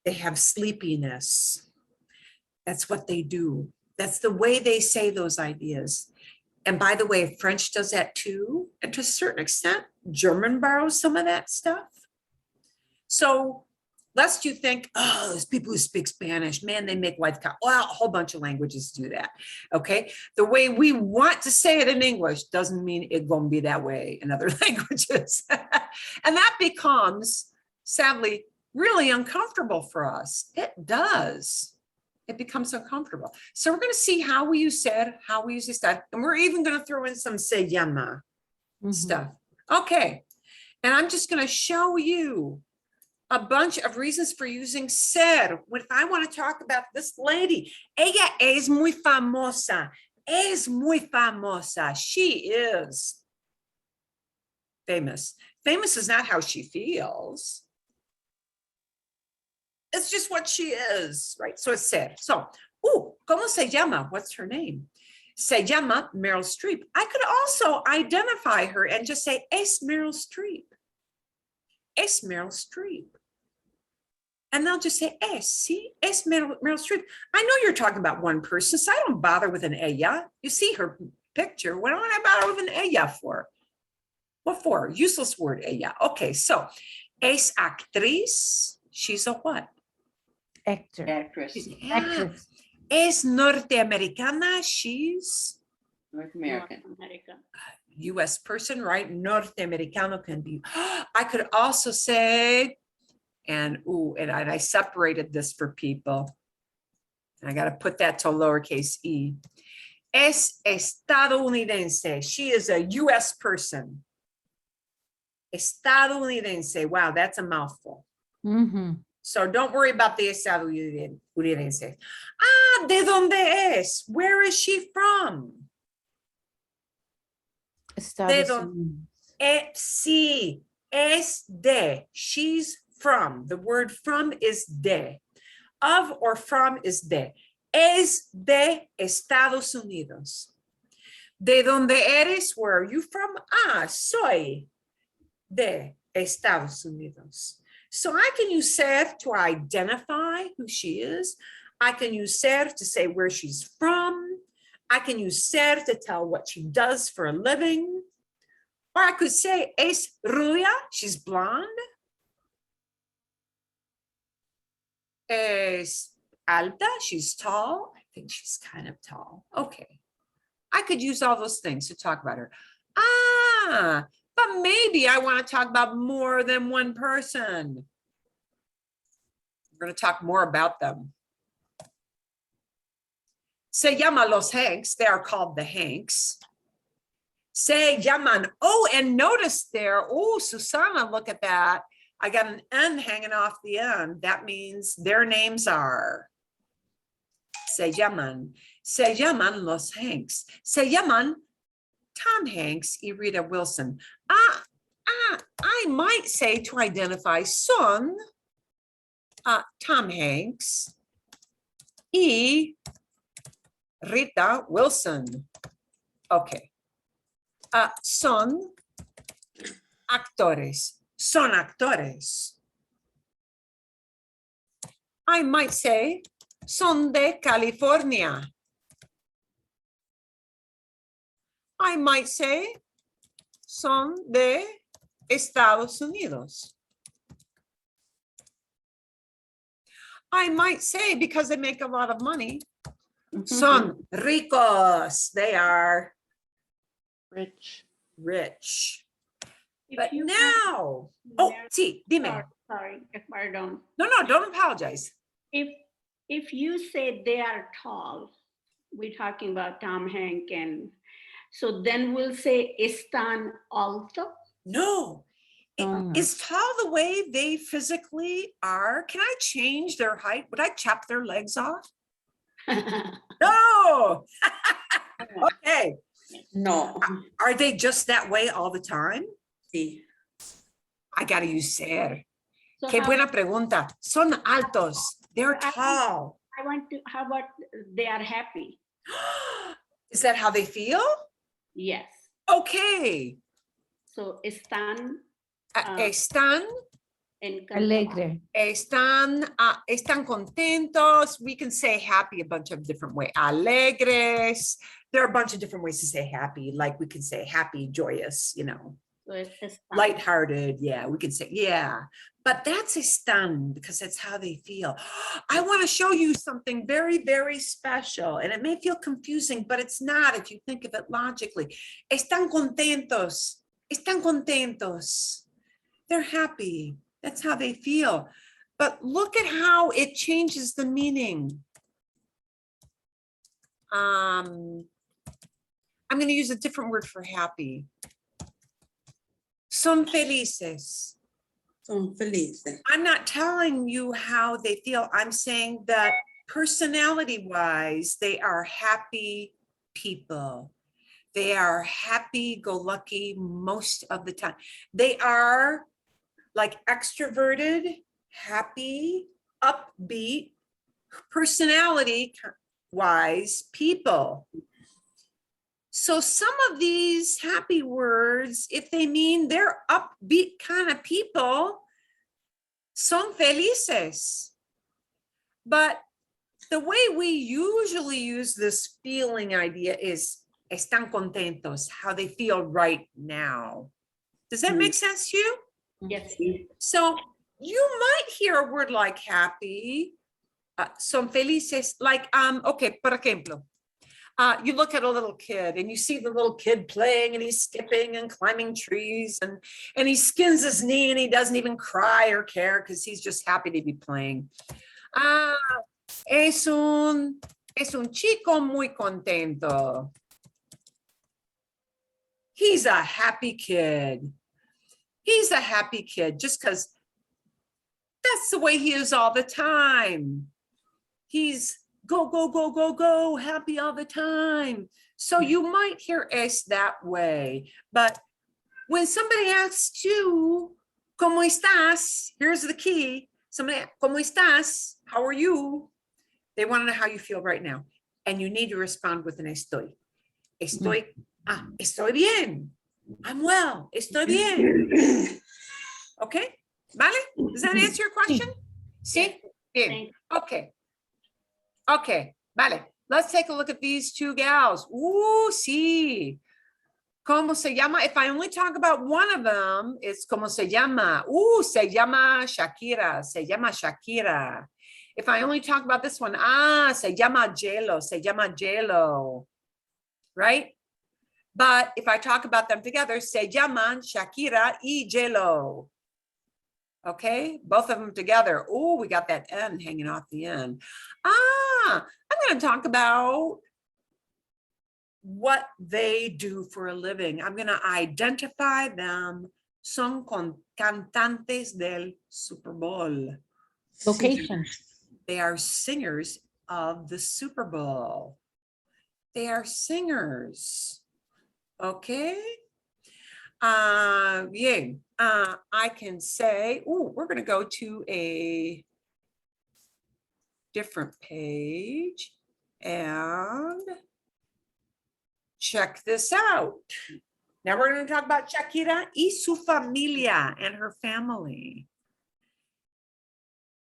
They have sleepiness. That's what they do. That's the way they say those ideas. And by the way, French does that too. And to a certain extent, German borrows some of that stuff. So lest you think, oh, those people who speak Spanish, man, they make life count. Well, a whole bunch of languages do that, okay? The way we want to say it in English doesn't mean it's gonna be that way in other languages. And that becomes, sadly, really uncomfortable for us. It does. It becomes uncomfortable. So we're gonna see how we use ser, how we use estar, and we're even gonna throw in some se llama stuff. Okay, and I'm just gonna show you a bunch of reasons for using ser. If I want to talk about this lady, ella es muy famosa. Es muy famosa. She is famous. Famous is not how she feels. It's just what she is, right? So it's ser. So, ¿cómo se llama? What's her name? Se llama Meryl Streep. I could also identify her and just say, es Meryl Streep. Es Meryl Streep. And they'll just say, sí, es Meryl Streep. I know you're talking about one person, so I don't bother with an ella. You see her picture. What do I bother with an ella for? What for? Useless word, ella. Okay, so es actriz. She's a what? Actor. Actress, Actress. Es norteamericana. She's North North American. America. US person, right? Norteamericano can be. I could also say, and I separated this for people. I got to put that to lowercase e. Es estadounidense. She is a US person. Estadounidense. Wow, that's a mouthful. So don't worry about the estadounidense. Ah, ¿de dónde es? Where is she from? Estados Unidos. Unidos. Sí, es de. She's from. The word from is de. Of or from is de. Es de Estados Unidos. ¿De dónde eres? Where are you from? Ah, soy de Estados Unidos. So I can use ser to identify who she is. I can use ser to say where she's from. I can use ser to tell what she does for a living. Or I could say es rubia, she's blonde. Es alta, she's tall. I think she's kind of tall. Okay. I could use all those things to talk about her. Ah, but maybe I want to talk about more than one person. We're going to talk more about them. Se llama los Hanks. They are called the Hanks. Se llaman. Oh, and notice there. Oh, Susana, look at that. I got an N hanging off the end. That means their names are. Se llaman. Se llaman los Hanks. Se llaman Tom Hanks y Rita Wilson. I might say to identify son Tom Hanks y Rita Wilson. Okay. Son actores. Son actores. I might say son de California. I might say son de Estados Unidos. I might say because they make a lot of money. Son ricos. They are Rich. rich. If But you have- now, oh, see, dime. Sorry, pardon. No, don't apologize. If you say they are tall, we're talking about Tom Hanks, and so then we'll say están alto. No. Is tall the way they physically are? Can I change their height? Would I chop their legs off? No. Okay. No. Are they just that way all the time? Sí. I gotta use ser. So Qué how- buena pregunta. Son altos. They're tall. I want to, how about they are happy? Is that how they feel? Yes. Okay. So están Están, Alegre. están contentos. We can say happy a bunch of different ways. Alegres. There are a bunch of different ways to say happy. Like we can say happy, joyous, you know, So están. lighthearted. Yeah, we can say, yeah. But that's están because that's how they feel. I want to show you something very, very special. And it may feel confusing, but it's not if you think of it logically. Están contentos. Están contentos. They're happy. That's how they feel. But look at how it changes the meaning. I'm going to use a different word for happy. Son felices. Son felices. I'm not telling you how they feel. I'm saying that personality-wise, they are happy people. They are happy-go-lucky most of the time. They are like extroverted, happy, upbeat, personality-wise people. So some of these happy words, if they mean they're upbeat kind of people, son felices. But the way we usually use this feeling idea is están contentos, how they feel right now. Does that make sense to you? Yes. So you might hear a word like happy, son felices, like, okay, por ejemplo, you look at a little kid and you see the little kid playing and he's skipping and climbing trees and he skins his knee and he doesn't even cry or care because he's just happy to be playing. Es un chico muy contento. He's a happy kid. He's a happy kid just because that's the way he is all the time. He's go, go, go, go, go, happy all the time. So you might hear es that way. But when somebody asks you, ¿Cómo estás? Here's the key. Somebody, ¿Cómo estás? How are you? They want to know how you feel right now. And you need to respond with an estoy. Estoy bien. I'm well. Estoy bien. Okay? ¿Vale? Does that answer your question? Sí? Bien. Thank- Okay. Okay. Vale. Let's take a look at these two gals. Ooh, sí. ¿Cómo se llama? If I only talk about one of them, it's ¿cómo se llama? Ooh, se llama Shakira. Se llama Shakira. If I only talk about this one, se llama J-Lo. Se llama J-Lo. Right? But if I talk about them together, se llaman Shakira y J-Lo. Okay, both of them together. Oh, we got that N hanging off the end. I'm going to talk about what they do for a living. I'm going to identify them. Son cantantes del Super Bowl. Location. They are singers of the Super Bowl. They are singers. Okay. Bien. I can say, oh, we're going to go to a different page and check this out. Now we're going to talk about Shakira y su familia and her family.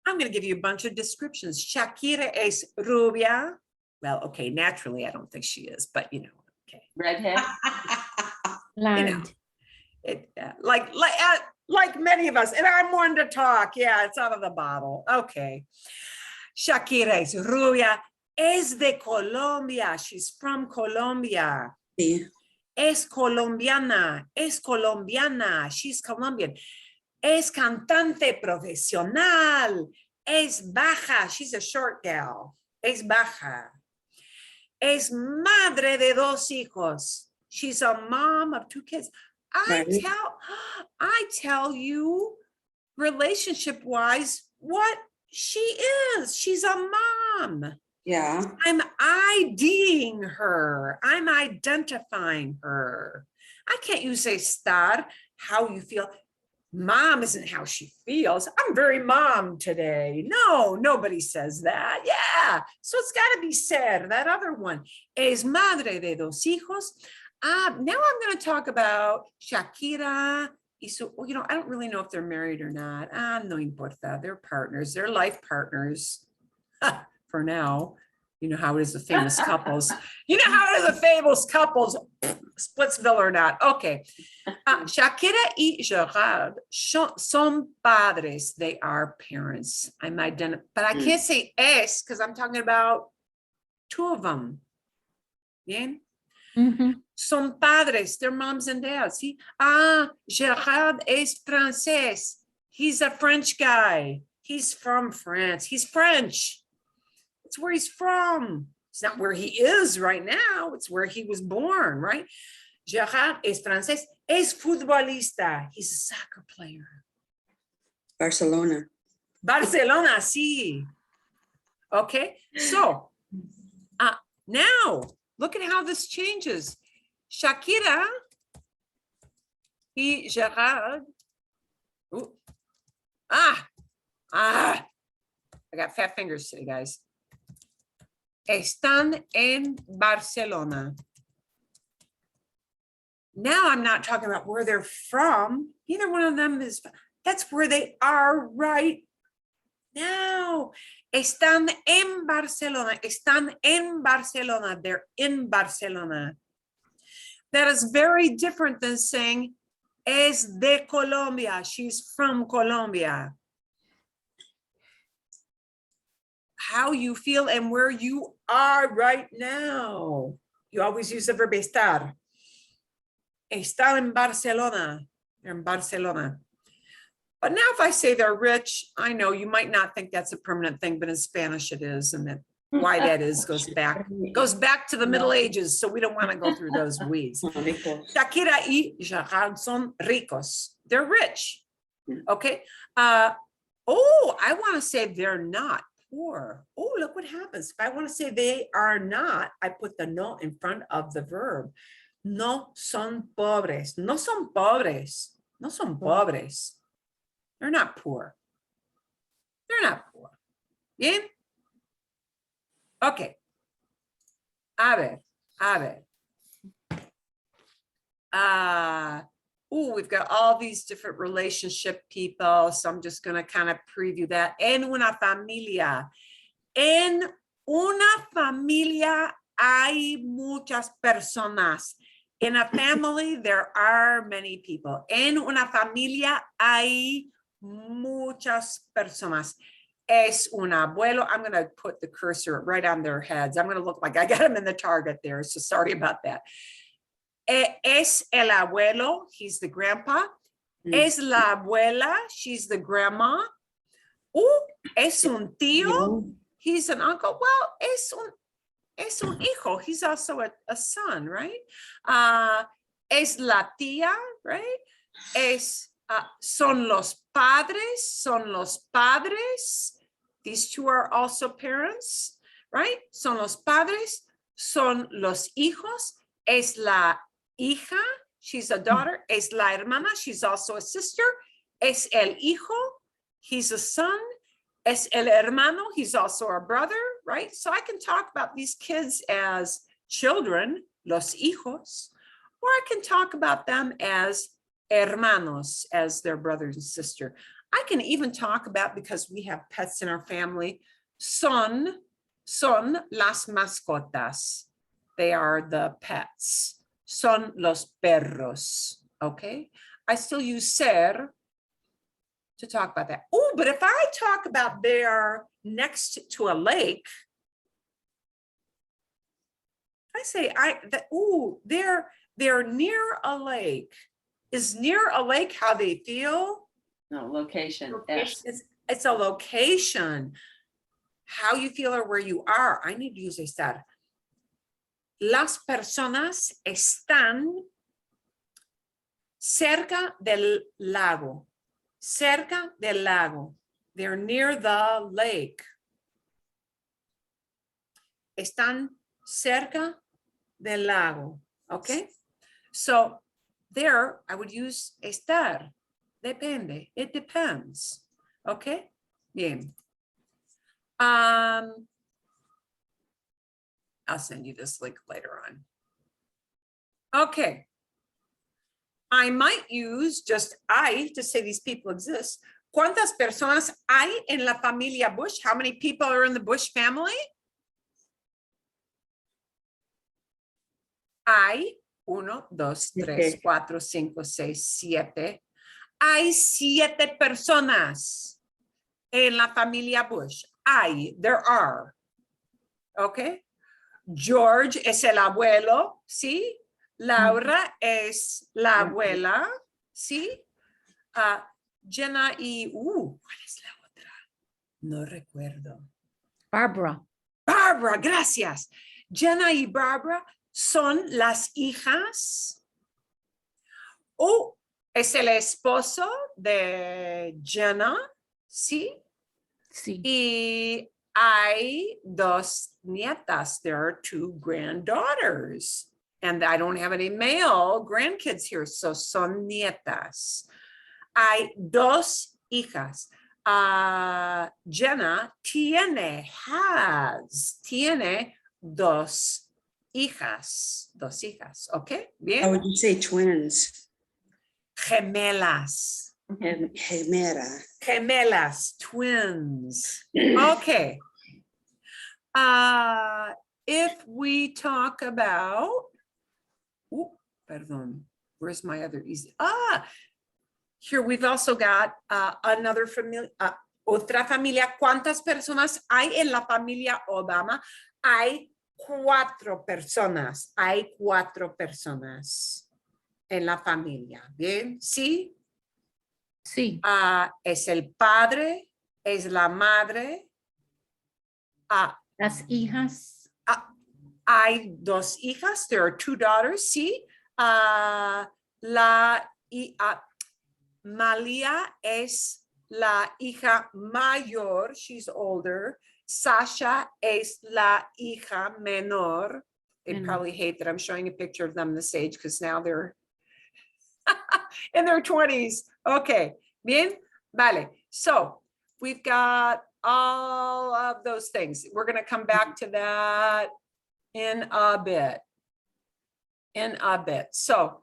I'm going to give you a bunch of descriptions. Shakira es rubia. Well, okay, naturally, I don't think she is, but you know, okay. Redhead. Land. It, like many of us, and I'm one to talk. Yeah, it's out of the bottle. Okay. Shakira es rubia. Es de Colombia. She's from Colombia. Sí. Es colombiana. Es colombiana. She's Colombian. Es cantante profesional. Es baja. She's a short gal. Es baja. Es madre de 2 hijos. She's a mom of 2 kids. I Right. tell you, relationship-wise, what she is. She's a mom. Yeah. I'm IDing her. I'm identifying her. I can't use estar, how you feel. Mom isn't how she feels. I'm very mom today. No, nobody says that. Yeah. So it's got to be ser, that other one. Es madre de 2 hijos. Now I'm going to talk about Shakira. I don't really know if they're married or not. No importa. They're partners. They're life partners for now. You know how it is with famous couples. You know how it is with famous couples, Splitsville or not. Okay. Shakira y Gerard son padres. They are parents. I'm but I can't say es because I'm talking about 2 of them. Yeah. Mhm. Son padres, they're moms and dads. See, Gerard es francés. He's a French guy. He's from France. He's French. It's where he's from. It's not where he is right now. It's where he was born, right? Gerard es francés. Es futbolista. He's a soccer player. Barcelona. Barcelona, sí. Okay, so now look at how this changes. Shakira y Gerard. I got fat fingers today, guys. Están en Barcelona. Now I'm not talking about where they're from. Neither one of them is. That's where they are right now. Están en Barcelona. Están en Barcelona. They're in Barcelona. That is very different than saying es de Colombia. She's from Colombia. How you feel and where you are right now. You always use the verb estar. Estar en Barcelona. They're in Barcelona. But now if I say they're rich, I know you might not think that's a permanent thing, but in Spanish it is. And that why that is goes back to the Middle Ages. So we don't want to go through those weeds. Shakira y Gerard son ricos. They're rich. Okay. I want to say they're not poor. Oh, look what happens. If I want to say they are not, I put the no in front of the verb. No son pobres. No son pobres. No son pobres. They're not poor. They're not poor. Bien? Okay. A ver. We've got all these different relationship people, so I'm just going to kind of preview that. En una familia. En una familia hay muchas personas. In a family, there are many people. En una familia hay muchas personas. Es un abuelo. I'm going to put the cursor right on their heads. I'm going to look like I got them in the target there. So sorry about that. Es el abuelo. He's the grandpa. Es la abuela. She's the grandma. Es un tío. He's an uncle. Well, es un hijo. He's also a son, right? Es la tía, right? Son los padres. These 2 are also parents, right? Son los padres. Son los hijos. Es la hija. She's a daughter. Es la hermana. She's also a sister. Es el hijo. He's a son. Es el hermano. He's also a brother, right? So I can talk about these kids as children, los hijos, or I can talk about them as hermanos, as their brother and sister. I can even talk about, because we have pets in our family, son las mascotas. They are the pets. Son los perros, okay? I still use ser to talk about that. Oh, but if I talk about they're next to a lake, I say they're near a lake. Is near a lake how they feel? No, location, yes. It's a location. How you feel or where you are. I need to use estar. Las personas están cerca del lago. Cerca del lago. They're near the lake. Están cerca del lago. Okay? So there I would use estar. Depende. It depends. Okay? Bien. I'll send you this link later on. Okay. I might use just I to say these people exist. ¿Cuántas personas hay en la familia Bush? How many people are in the Bush family? Hay 1, 2, 3, 4, 5, 6, 7. Hay 7 personas en la familia Bush. There are. Okay. George es el abuelo, ¿sí? Laura es la abuela, ¿sí? Jenna y, ¿cuál es la otra? No recuerdo. Barbara. Barbara, gracias. Jenna y Barbara son las hijas. Es el esposo de Jenna, ¿sí? Sí. Y hay 2 nietas. There are 2 granddaughters. And I don't have any male grandkids here, so son nietas. Hay 2 hijas. Jenna tiene 2 hijas. 2 hijas, ¿ok? Bien. How would you say twins? Gemelas. Gemera. Gemelas, twins. Okay. If we talk about, perdón, where's my other easy? Here we've also got another familia, otra familia. ¿Cuántas personas hay en la familia Obama? Hay 4 personas. Hay 4 personas en la familia. ¿Bien? ¿Sí? Sí. Es el padre, es la madre. Las hijas. Hay 2 hijas. There are 2 daughters. Sí. Malia es la hija mayor. She's older. Sasha es la hija menor. They probably hate that I'm showing a picture of them this age because now they're in their 20s. Okay. Bien. Vale. So we've got all of those things. We're going to come back to that in a bit. So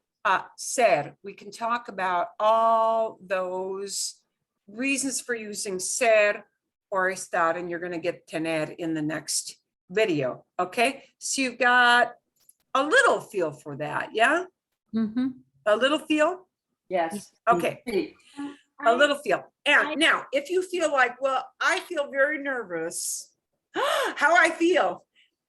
ser, we can talk about all those reasons for using ser or estar, and you're going to get tener in the next video. Okay. So you've got a little feel for that. Yeah. A little feel. Yes. Okay. A little feel. And now, if you feel like, well, I feel very nervous. How I feel?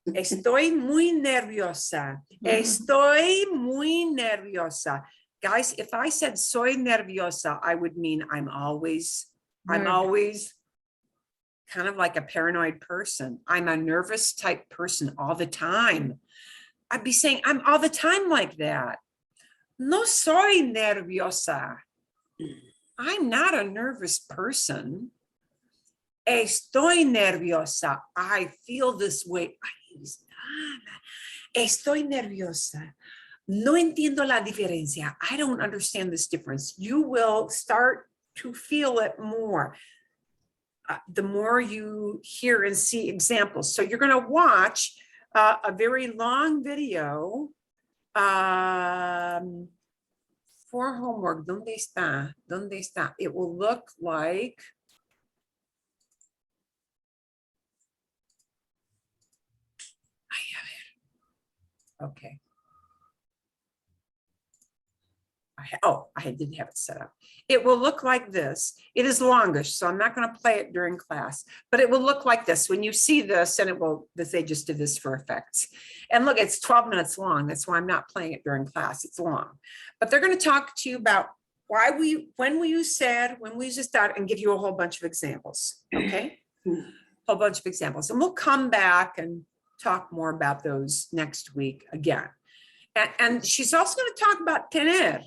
Estoy muy nerviosa. Estoy muy nerviosa. Guys, if I said soy nerviosa, I would mean I'm always kind of like a paranoid person. I'm a nervous type person all the time. I'd be saying I'm all the time like that. No soy nerviosa. I'm not a nervous person. Estoy nerviosa. I feel this way. Estoy nerviosa. No entiendo la diferencia. I don't understand this difference. You will start to feel it more. The more you hear and see examples. So you're going to watch a very long video for homework. ¿Dónde está? ¿Dónde está? It will look like okay. I didn't have it set up. It will look like this. It is longish, so I'm not going to play it during class, but it will look like this. When you see this, and it will, they just did this for effects. And look, it's 12 minutes long. That's why I'm not playing it during class. It's long. But they're going to talk to you about when we use said, when we use estar, and give you a whole bunch of examples. Okay? Whole bunch of examples. And we'll come back and talk more about those next week again. And she's also going to talk about tener.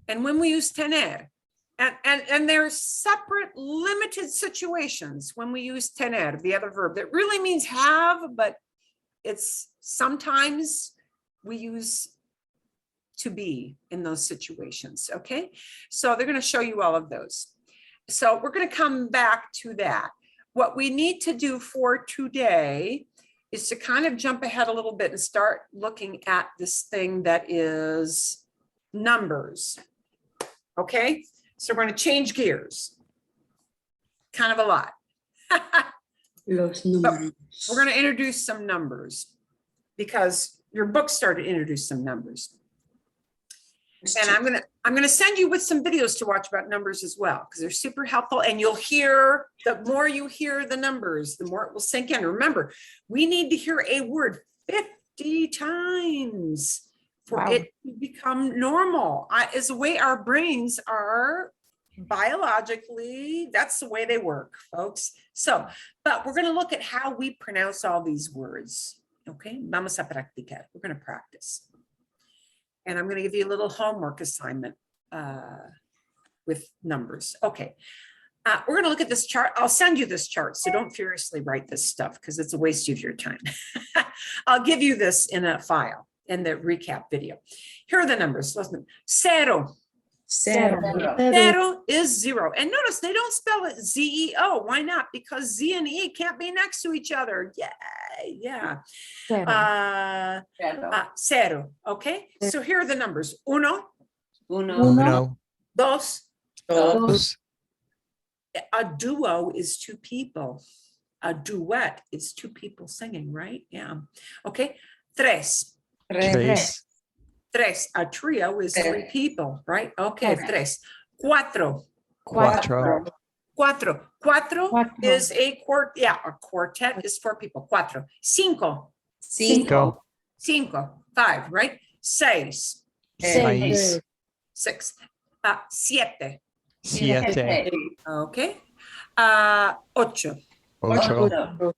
And when we use tener, and there's separate limited situations when we use tener, the other verb that really means have, but it's sometimes we use to be in those situations. Okay, so they're going to show you all of those. So we're going to come back to that. What we need to do for today is to kind of jump ahead a little bit and start looking at this thing that is numbers. Okay, so we're going to change gears. Kind of a lot. Los But números. we're going to introduce some numbers because your book started to introduce some numbers. And I'm going to send you with some videos to watch about numbers as well, because they're super helpful. And you'll hear, the more you hear the numbers, the more it will sink in. Remember, we need to hear a word 50 times for Wow. it to become normal. Is the way our brains are biologically, that's the way they work, folks. So, but we're going to look at how we pronounce all these words. Okay, vamos a practicar. We're going to practice. And I'm going to give you a little homework assignment with numbers. Okay, we're going to look at this chart. I'll send you this chart, so don't furiously write this stuff because it's a waste of your time. I'll give you this in a file in the recap video. Here are the numbers. Listen, cero. Cero. Cero is 0. And notice they don't spell it Z-E-O. Why not? Because Z and E can't be next to each other. Yay, yeah. Cero. Okay, so here are the numbers. Uno, Uno, dos. dos, A duo is two people. A duet is two people singing, right? Yeah. Okay. Tres. tres, Tres. A trio is 3 people, right? Okay. Tres. Cuatro. cuatro, Cuatro. Cuatro Cuatro. is a quartet is 4 people. Cuatro. Cinco. cinco, Cinco. 5, right? Seis. seis, 6. Siete. siete, Okay. Ocho. ocho,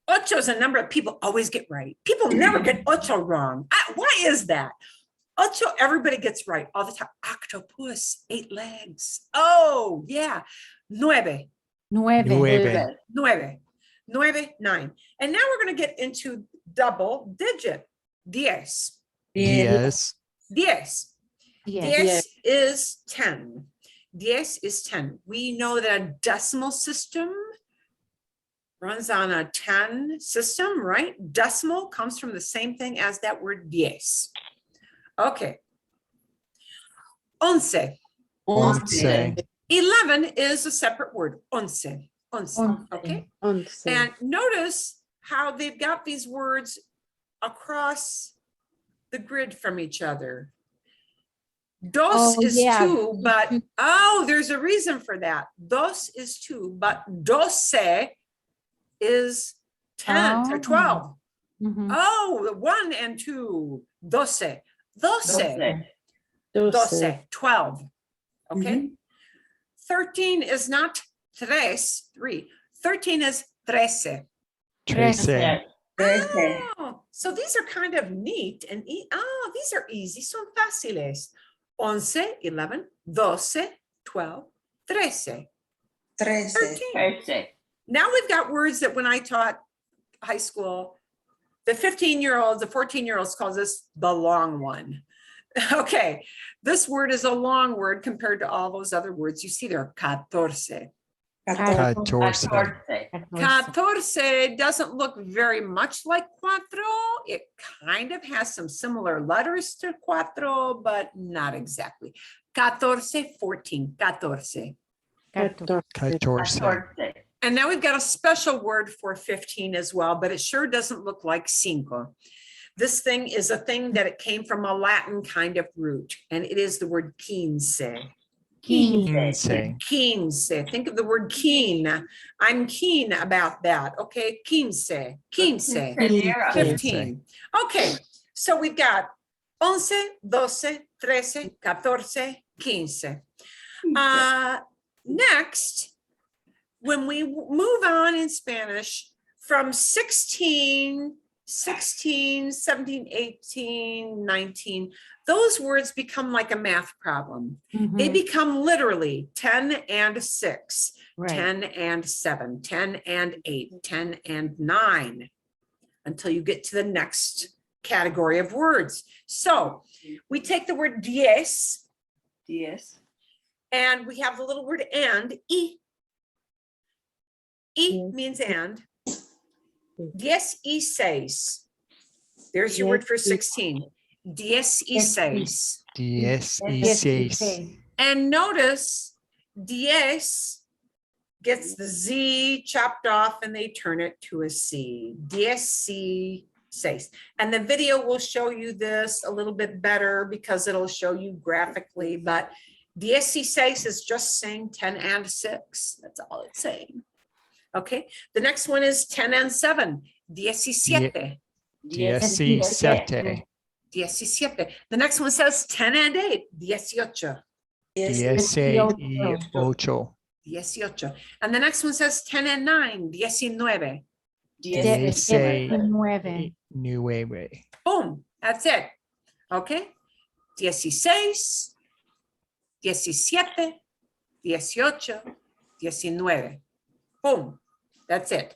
Ocho is a number that people always get right. People never get ocho wrong. Why is that? Ocho, everybody gets right all the time. Octopus, 8 legs. Oh, yeah. Nueve. nueve, Nueve, 9. And now we're going to get into double digit. Diez. diez, Diez. Yes. Diez is 10. Diez is 10. We know that a decimal system runs on a 10 system, right? Decimal comes from the same thing as that word diez. Okay. Once. once, 11 is a separate word. Once. Once. Okay. And notice how they've got these words across the grid from each other. Dos Oh, is yeah. 2, but there's a reason for that. Dos is 2, but doce is 10 or 12. Mhm. Oh, 1 and 2. Doce. Doce. 12. Okay. 13 is not tres, 3. 13 is trece. trece, Oh, so these are kind of neat and these are easy. Son fáciles. 11, 11, 12, 12, 13. 13. Now we've got words that when I taught high school, the 15-year-olds, the 14-year-olds calls this the long one. Okay, this word is a long word compared to all those other words you see there. 14. catorce, 14 doesn't look very much like cuatro. It kind of has some similar letters to cuatro, but not exactly. 14, 14, 14. catorce, And now we've got a special word for 15 as well, but it sure doesn't look like cinco. This thing is a thing that it came from a Latin kind of root, and it is the word quince. Quince. Quince. Think of the word keen. I'm keen about that. Okay, quince. Quince. 15. Okay, so we've got 11, 12, 13, 14, 15. Next, when we move on in Spanish from 16, 17, 18, 19, those words become like a math problem. They Mhm. become literally 10 and 6, Right. 10 and 7, 10 and 8, 10 and 9, until you get to the next category of words. So we take the word diez, and we have the little word and, y. Y means and. 16. There's your word for 16. 16. 16. And notice 10 gets the Z chopped off and they turn it to a C. 16. And the video will show you this a little bit better because it'll show you graphically, but 16 is just saying 10 and 6. That's all it's saying. Okay, the next one is 10 and 7. 17. 17. 17. The next one says 10 and 8. 18. 18. 18. And the next one says 10 and 9. 19. 19. Boom, that's it. Okay, 16, 17, 18, 19. Boom, that's it.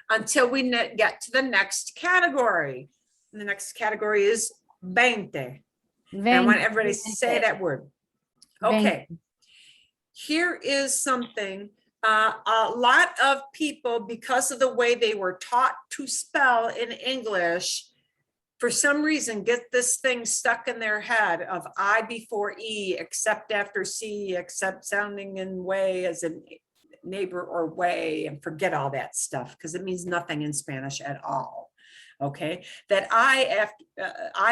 Until we get to the next category. And the next category is bainte. And I want everybody to say that word. Okay. Here is something. A lot of people, because of the way they were taught to spell in English, for some reason get this thing stuck in their head of I before E, except after C, except sounding in way as in neighbor or way, and forget all that stuff because it means nothing in Spanish at all. Okay, that I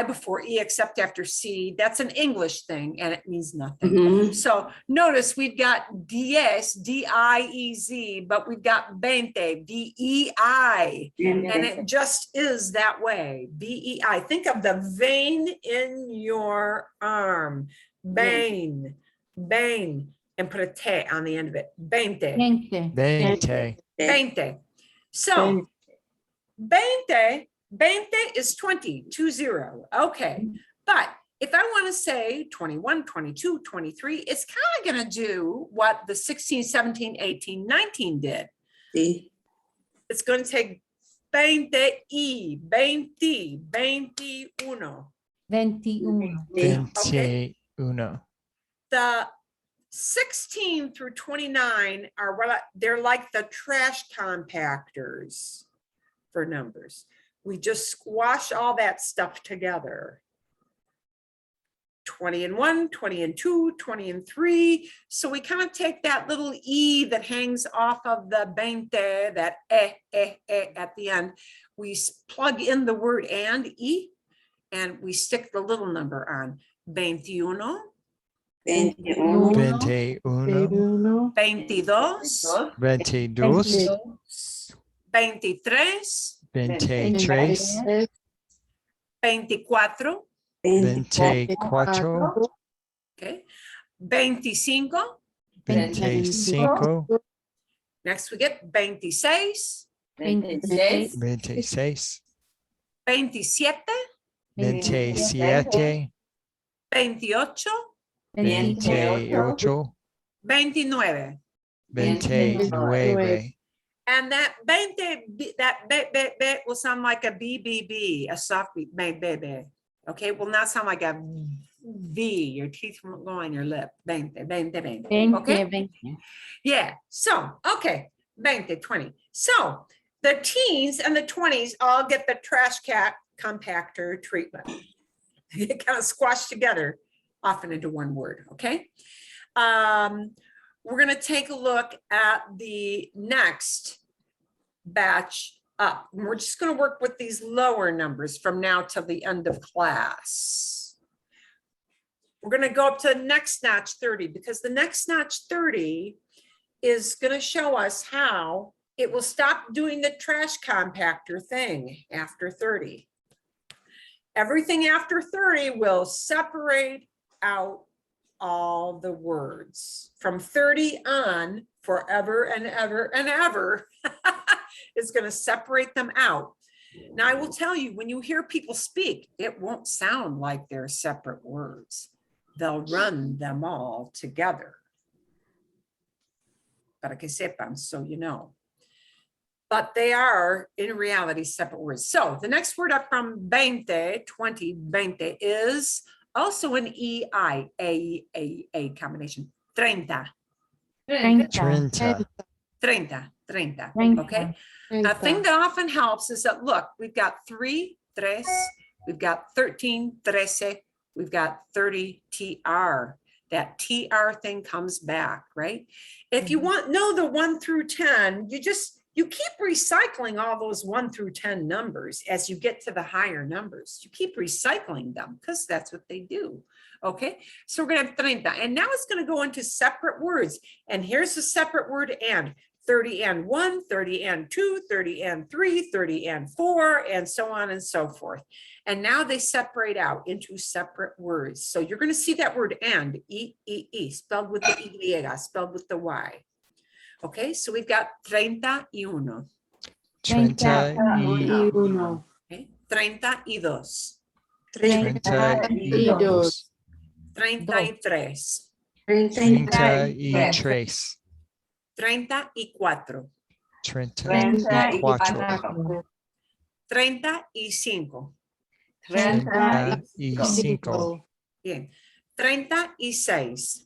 before E except after C, that's an English thing and it means nothing. So notice we've got diez, D-I-E-Z, but we've got bainte, B-E-I, and it just is that way, B-E-I. Think of the vein in your arm, bane, and put a te on the end of it, bainte. 20. So bainte is 20. Okay, but if I want to say 21, 22, 23, it's kind of going to do what the 16, 17, 18, 19 did. It's going to take 20 y, 20, 21. 21. The 16 through 29 are what they're like the trash compactors for numbers. We just squash all that stuff together. 20 and 1, 20 and 2, 20 and 3. So we kind of take that little E that hangs off of the bainte, that at the end. We plug in the word and E, and we stick the little number on. 21. 21. 22, 22. 23, 24, 24. okay, 25, 25. next we get 26, 26. 27, 27. 28, 28. 29. 29. And that 20, that be will sound like a BBB, a soft B, be. Okay, will not sound like a V. Your teeth won't go on your lip. 20. Okay. Yeah. So, okay. 20. So the teens and the 20s all get the trash cat compactor treatment. They get kind of squashed together, often into one word. Okay. We're going to take a look at the next batch up. And we're just going to work with these lower numbers from now till the end of class. We're going to go up to the next notch 30 because the next notch 30 is going to show us how it will stop doing the trash compactor thing after 30. Everything after 30 will separate out all the words from 30 on forever and ever and ever. Is going to separate them out. Now, I will tell you, when you hear people speak, it won't sound like they're separate words. They'll run them all together. Para que sepan, so you know. But they are, in reality, separate words. So the next word up from Bainte, 20, is also an EI, A combination. 30. 30. 30. Okay. A thing that often helps is that, look, we've got 3, tres, we've got 13, trece, we've got 30 TR. That TR thing comes back, right? If you know the 1 through 10, you keep recycling all those 1 through 10 numbers as you get to the higher numbers. You keep recycling them because that's what they do. Okay, so we're gonna have 30, and now it's gonna go into separate words. And here's the separate word and. 30 and 1, 30 and 2, 30 and 3, 30 and 4, and so on and so forth. And now they separate out into separate words. So you're going to see that word and, E, spelled with the Y, spelled with the Y. Okay, so we've got 31. 31. Okay, 32. 32. 33. 33. 34. 34. 35. 35. Bien. 36.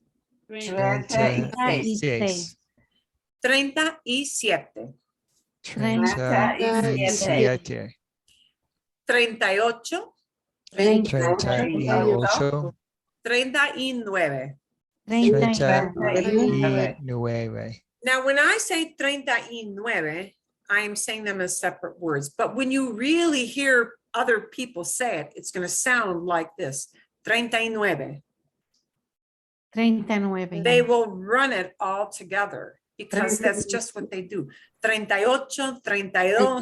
36. 37. 37. 38. 38. 39. 39. Now, when I say 39, I'm saying them as separate words. But when you really hear other people say it, it's going to sound like this. 39. 39. They will run it all together because that's just what they do. 38, 32, 34.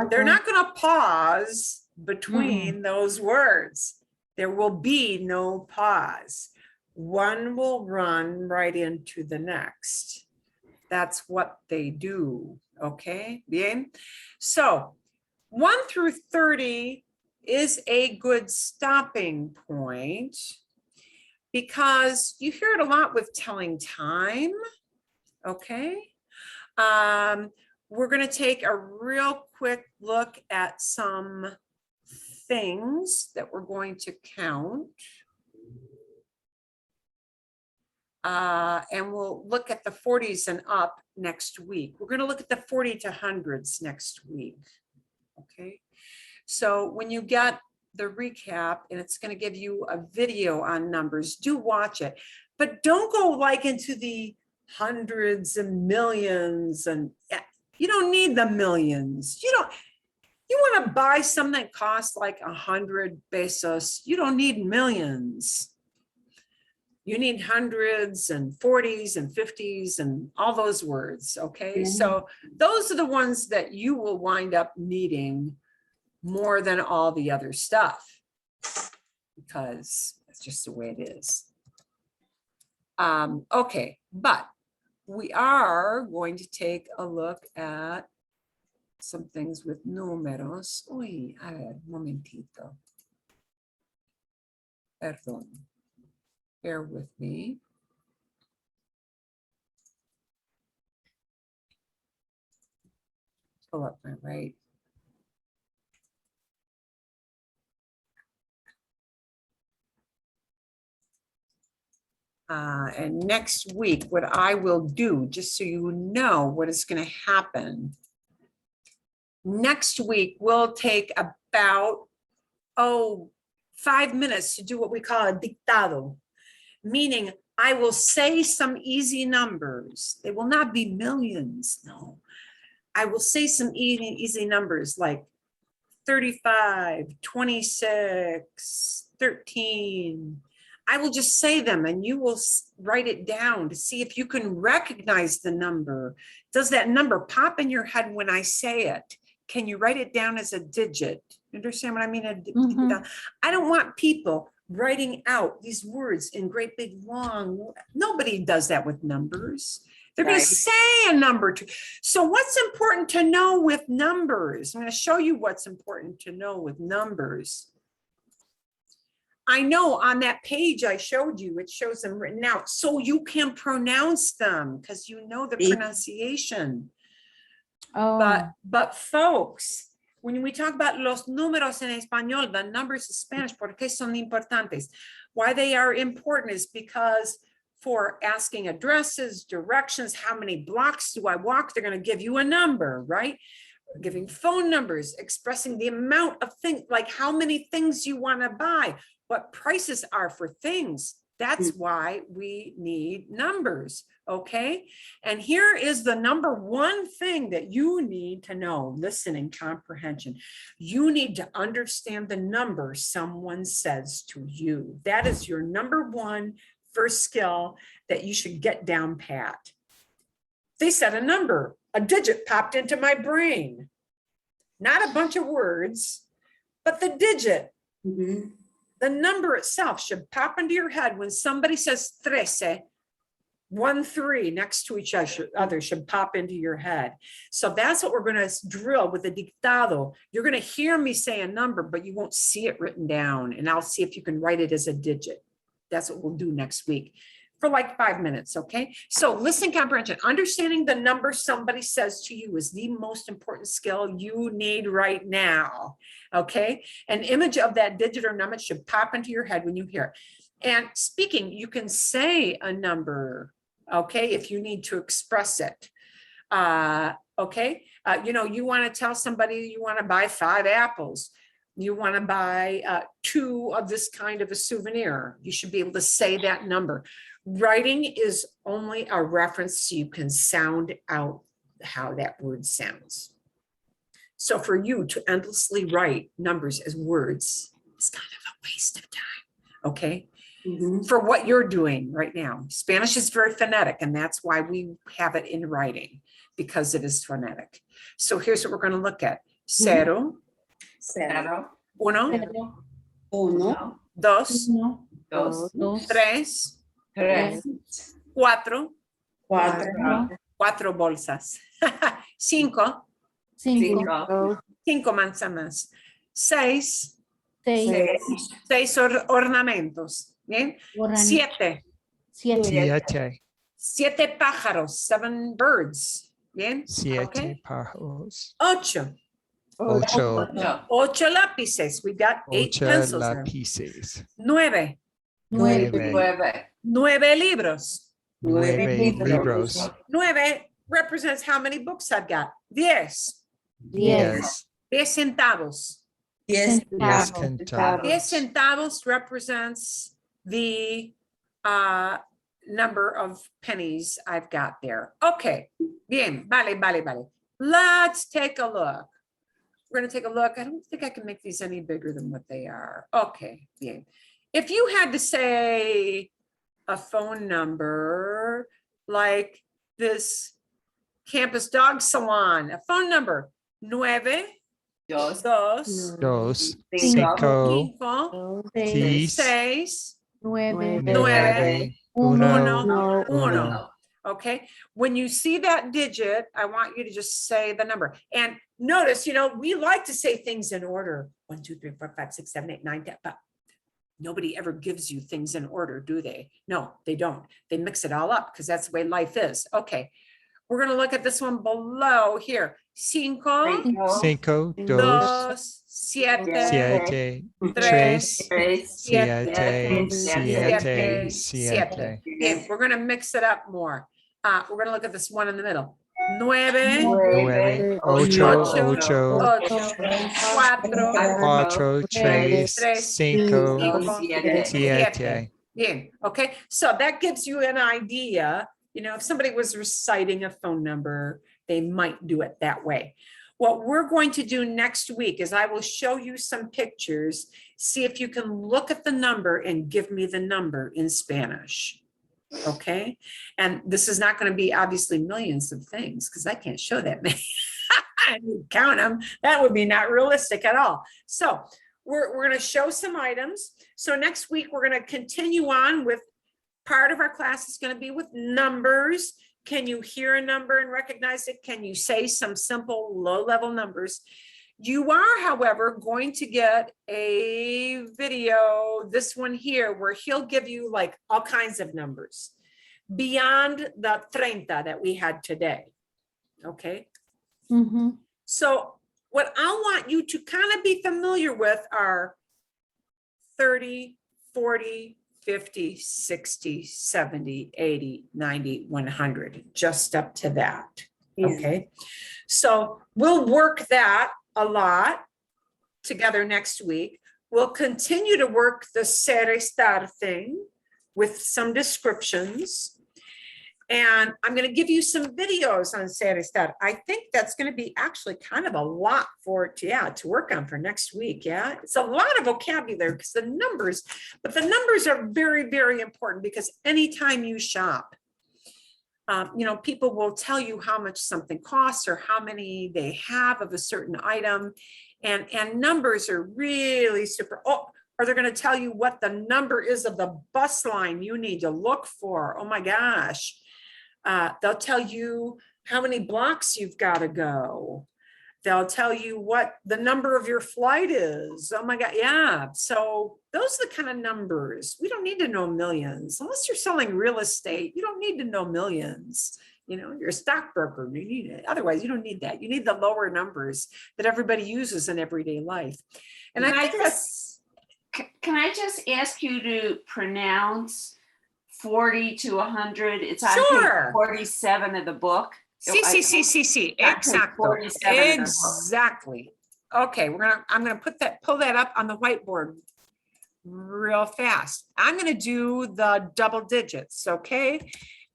They're not going to pause between those words. There will be no pause. One will run right into the next. That's what they do. Okay, bien. So 1 through 30 is a good stopping point because you hear it a lot with telling time. Okay. We're going to take a real quick look at some things that we're going to count. And we'll look at the 40s and up next week. We're going to look at the 40 to hundreds next week. Okay. So when you get the recap, and it's going to give you a video on numbers, do watch it, but don't go like into the hundreds and millions, and you don't need the millions. You want to buy something that costs like 100 pesos. You don't need millions. You need hundreds and 40s and 50s and all those words, okay? So those are the ones that you will wind up needing more than all the other stuff because that's just the way it is. Okay, but we are going to take a look at some things with números. Uy, a ver, momentito. Perdón. Bear with me. Pull up my right. And next week, what I will do, just so you know what is going to happen, next week we'll take about 5 minutes to do what we call a dictado. Meaning I will say some easy numbers. They will not be millions, no. I will say some easy numbers like 35, 26, 13. I will just say them and you will write it down to see if you can recognize the number. Does that number pop in your head when I say it? Can you write it down as a digit? You understand what I mean? Mhm. I don't want people writing out these words in great big long, nobody does that with numbers. They're going to say a number. So what's important to know with numbers? I'm going to show you what's important to know with numbers. I know on that page I showed you, it shows them written out so you can pronounce them because you know the pronunciation. Oh, But folks, when we talk about los números en español, the numbers in Spanish, ¿por qué son importantes? Why they are important is because for asking addresses, directions, how many blocks do I walk? They're going to give you a number, right? Giving phone numbers, expressing the amount of things, like how many things you want to buy, what prices are for things. That's why we need numbers, okay? And here is the number one thing that you need to know, listening comprehension. You need to understand the number someone says to you. That is your number one first skill that you should get down pat. They said a number, a digit popped into my brain. Not a bunch of words, but the digit. The number itself should pop into your head when somebody says 13, 1, 3 next to each other should pop into your head. So that's what we're going to drill with the dictado. You're going to hear me say a number, but you won't see it written down. And I'll see if you can write it as a digit. That's what we'll do next week for like 5 minutes, okay? So listen comprehension. Understanding the number somebody says to you is the most important skill you need right now, okay? An image of that digit or number should pop into your head when you hear it. And speaking, you can say a number, okay, if you need to express it, okay? You know, you want to tell somebody you want to buy 5 apples. You want to buy 2 of this kind of a souvenir. You should be able to say that number. Writing is only a reference so you can sound out how that word sounds. So for you to endlessly write numbers as words is kind of a waste of time, okay? For what you're doing right now. Spanish is very phonetic, and that's why we have it in writing, because it is phonetic. So here's what we're going to look at. 0, 0, 1, 1, 2, 1, 2, 2, 3, 3, 4, 4, 4 bolsas, 5, 5, 5 manzanas, 6, 6, 6 ornamentos, ¿bien? 7, 7, 7 pájaros, 7 birds, ¿bien? 7 Okay. pájaros. 8, 8 lápices. We got 8 pencils there. lápices. 9, 9 libros. 9 libros. 9 represents how many books I've got. 10, 10 centavos. 10 centavos. 10 centavos represents the number of pennies I've got there. Okay, bien, vale. Let's take a look. We're going to take a look. I don't think I can make these any bigger than what they are. Okay, bien. If you had to say a phone number like this campus dog salon, a phone number, 9, 2, 2, 5, 6, 6, 9, 9, 1, 1. Okay, when you see that digit, I want you to just say the number. And notice, you know, we like to say things in order. 1, 2, 3, 4, 5, 6, 7, 8, 9, 10, but nobody ever gives you things in order, do they? No, they don't. They mix it all up because that's the way life is. Okay, we're going to look at this one below here. 5, 5, 2, 2, 7, 7, 3, 7, 7, 7. Bien, we're going to mix it up more. We're going to look at this one in the middle. 9, 9, 8, 8, 4, 3, 5, 7. Bien, okay, so that gives you an idea. You know, if somebody was reciting a phone number, they might do it that way. What we're going to do next week is I will show you some pictures, see if you can look at the number and give me the number in Spanish. Okay, and this is not going to be obviously millions of things because I can't show that many. Count them. That would be not realistic at all. So we're going to show some items. So next week, we're going to continue on with part of our class is going to be with numbers. Can you hear a number and recognize it? Can you say some simple low-level numbers? You are, however, going to get a video, this one here, where he'll give you like all kinds of numbers beyond the 30 that we had today. Okay. Mhm. So what I want you to kind of be familiar with are 30, 40, 50, 60, 70, 80, 90, 100, just up to that. Yeah. Okay. So we'll work that a lot together next week. We'll continue to work the ser estar thing with some descriptions. And I'm going to give you some videos on ser estar. I think that's going to be actually kind of a lot for it to work on for next week. Yeah, it's a lot of vocabulary because the numbers, but the numbers are very, very important because anytime you shop, you know, people will tell you how much something costs or how many they have of a certain item. And numbers are really super. Oh, or they're going to tell you what the number is of the bus line you need to look for. Oh my gosh. They'll tell you how many blocks you've got to go. They'll tell you what the number of your flight is. Oh my God. Yeah. So those are the kind of numbers. We don't need to know millions unless you're selling real estate. You don't need to know millions. You know, you're a stockbroker. You need it. Otherwise, you don't need that. You need the lower numbers that everybody uses in everyday life. And I think that's. Can I just ask you to pronounce 40 to 100? It's on Sure. page 47 of the book. See, exactly. Exactly. Okay, I'm gonna pull that up on the whiteboard real fast. I'm gonna do the double digits, okay?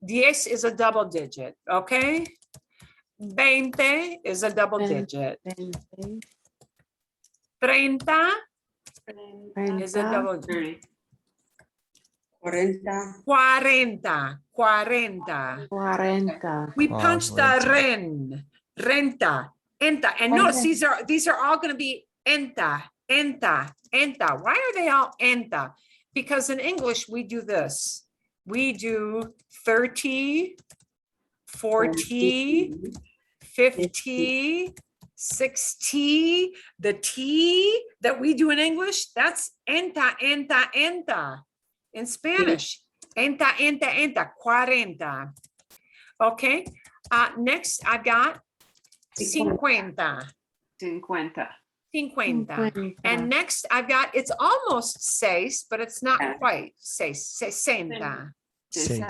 10 is a double digit, okay? 20 is a double digit. 30 is a double digit. 40. 40. We Oh, punch the renta. renta, enta, and notice these are all going to be enta. Why are they all enta? Because in English we do this. We do 30, 40, 50, 60. The T that we do in English, that's enta. In Spanish, enta, 40. Okay, next I've got 50. 50. And next I've got, it's almost seis, but it's not quite seis, 60. 60.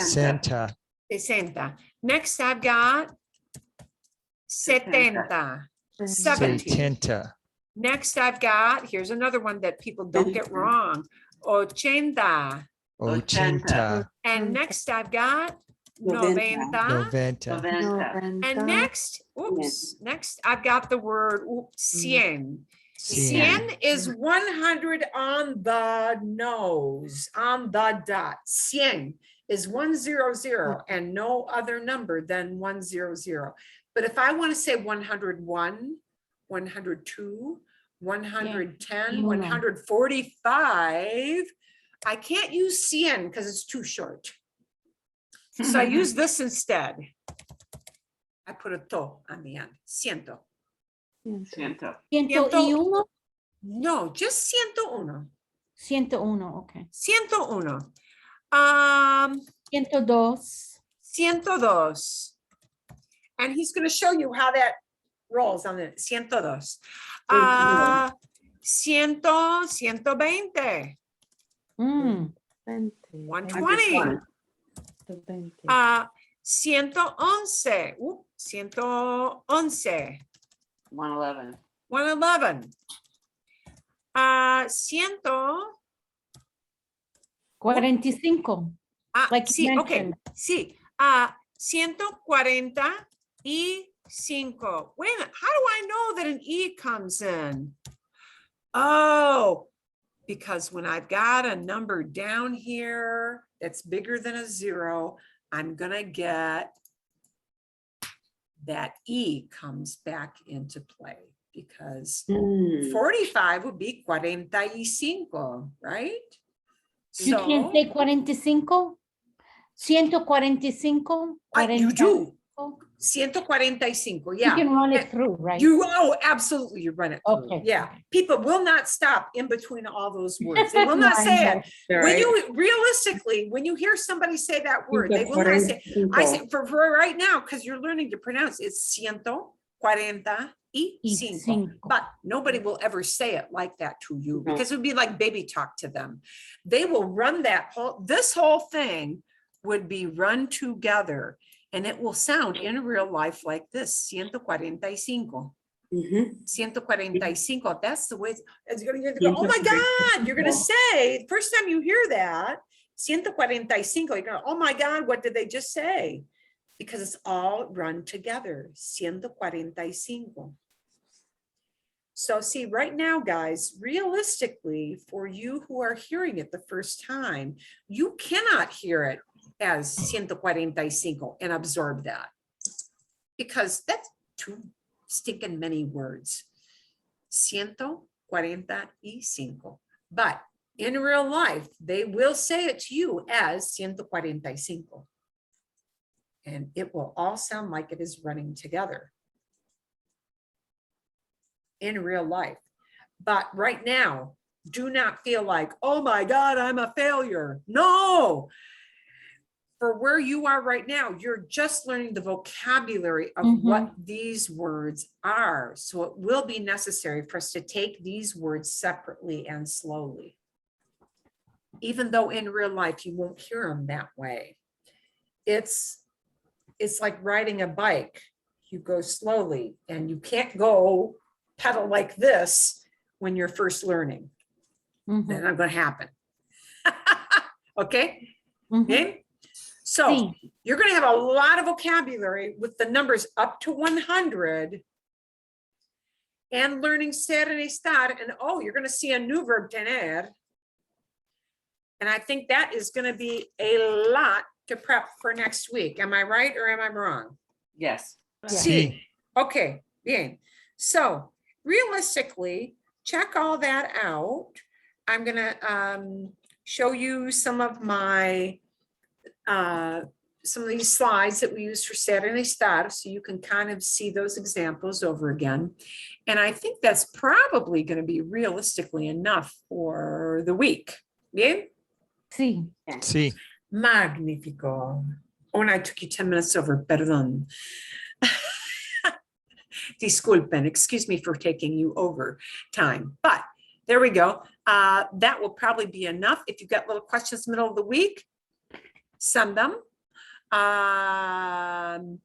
Next I've got 70. 70. 70. Next I've got, here's another one that people don't get wrong, 80. 80. And next I've got 90. 90. And next I've got the word 100. 100 is 100 on the nose, on the dot. 100 is 100 and no other number than 100. But if I want to say 101, 102, 110, 145, I can't use 100 because it's too short. So I use this instead. I put a to on the end. Ciento. 101. No, just 101. 101, okay. 101. 102. 102. And he's going to show you how that rolls on the 102. 120. 120. 111. 111. 111. 111. 45. Like you Sí, okay. mentioned. Sí. 140 y cinco. Wait a minute, how do I know that an E comes in? Oh, because when I've got a number down here that's bigger than a 0, I'm gonna get that E comes back into play because 45 would be 45, right? You can't say 45? 145? You do. 145, You yeah. can run it through, right? Absolutely, you run it through. Okay, Yeah, okay. people will not stop in between all those words. They will not I say know. it. When you realistically, when you hear somebody say that word, they will not say, I say for right now, because you're learning to pronounce it's 145. But nobody will ever say it like that to you because it would be like baby talk to them. They will run this whole thing would be run together and it will sound in real life like this, 145. 145, that's the way you're gonna go, oh my God, you're gonna say, first time you hear that, 145, you're gonna, oh my God, what did they just say? Because it's all run together, 145. So see, right now, guys, realistically, for you who are hearing it the first time, you cannot hear it as 145 and absorb that because that's too stinking many words. 145. But in real life, they will say it to you as 145. And it will all sound like it is running together in real life. But right now, do not feel like, oh my God, I'm a failure. No. For where you are right now, you're just learning the vocabulary of what these words are. So it will be necessary for us to take these words separately and slowly. Even though in real life, you won't hear them that way. It's like riding a bike. You go slowly and you can't go pedal like this when you're first learning. That's not going to happen. Okay? Okay? So you're going to have a lot of vocabulary with the numbers up to 100 and learning ser and estar. And oh, you're going to see a new verb, tener. And I think that is going to be a lot to prep for next week. Am I right or am I wrong? Yes. Sí. Okay, bien. So realistically, check all that out. I'm going to show you some of my some of these slides that we use for Saturday Estar, so you can kind of see those examples over again. And I think that's probably going to be realistically enough for the week. Bien? Sí. Sí. Magnifico. Oh, and I took you 10 minutes over, perdón. Disculpen, excuse me for taking you over time, but there we go. That will probably be enough. If you've got little questions middle of the week, send them. I'm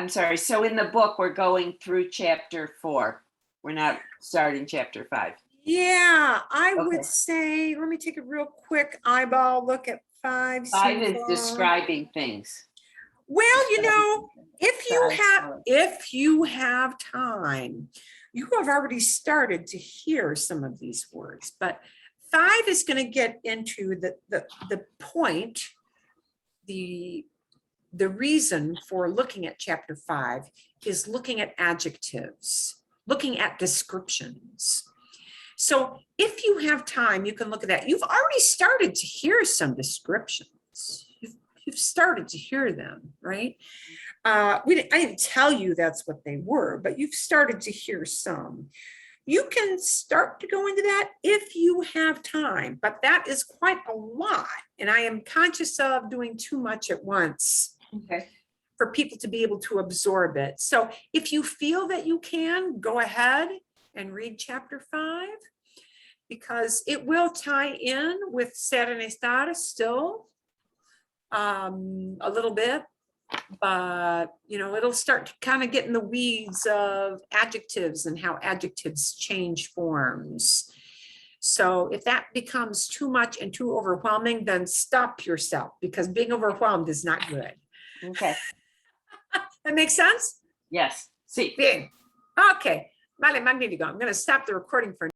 sorry. So in the book, we're going through chapter 4. We're not starting chapter 5. Yeah, I Okay. would say, let me take a real quick eyeball look at 5. 5 is so far. describing things. Well, you know, if you have time, you have already started to hear some of these words, but 5 is going to get into the point, the reason for looking at chapter 5 is looking at adjectives, looking at descriptions. So if you have time, you can look at that. You've already started to hear some descriptions. You've started to hear them, right? I didn't tell you that's what they were, but you've started to hear some. You can start to go into that if you have time, but that is quite a lot. And I am conscious of doing too much at once for people to be able to absorb it. So if you feel that you can, go ahead and read chapter 5, because it will tie in with ser and estar still a little bit. But, you know, it'll start to kind of get in the weeds of adjectives and how adjectives change forms. So if that becomes too much and too overwhelming, then stop yourself, because being overwhelmed is not good. Okay. That makes sense? Yes. See. Bien. Okay. Vale, magnífico. I'm going to stop the recording for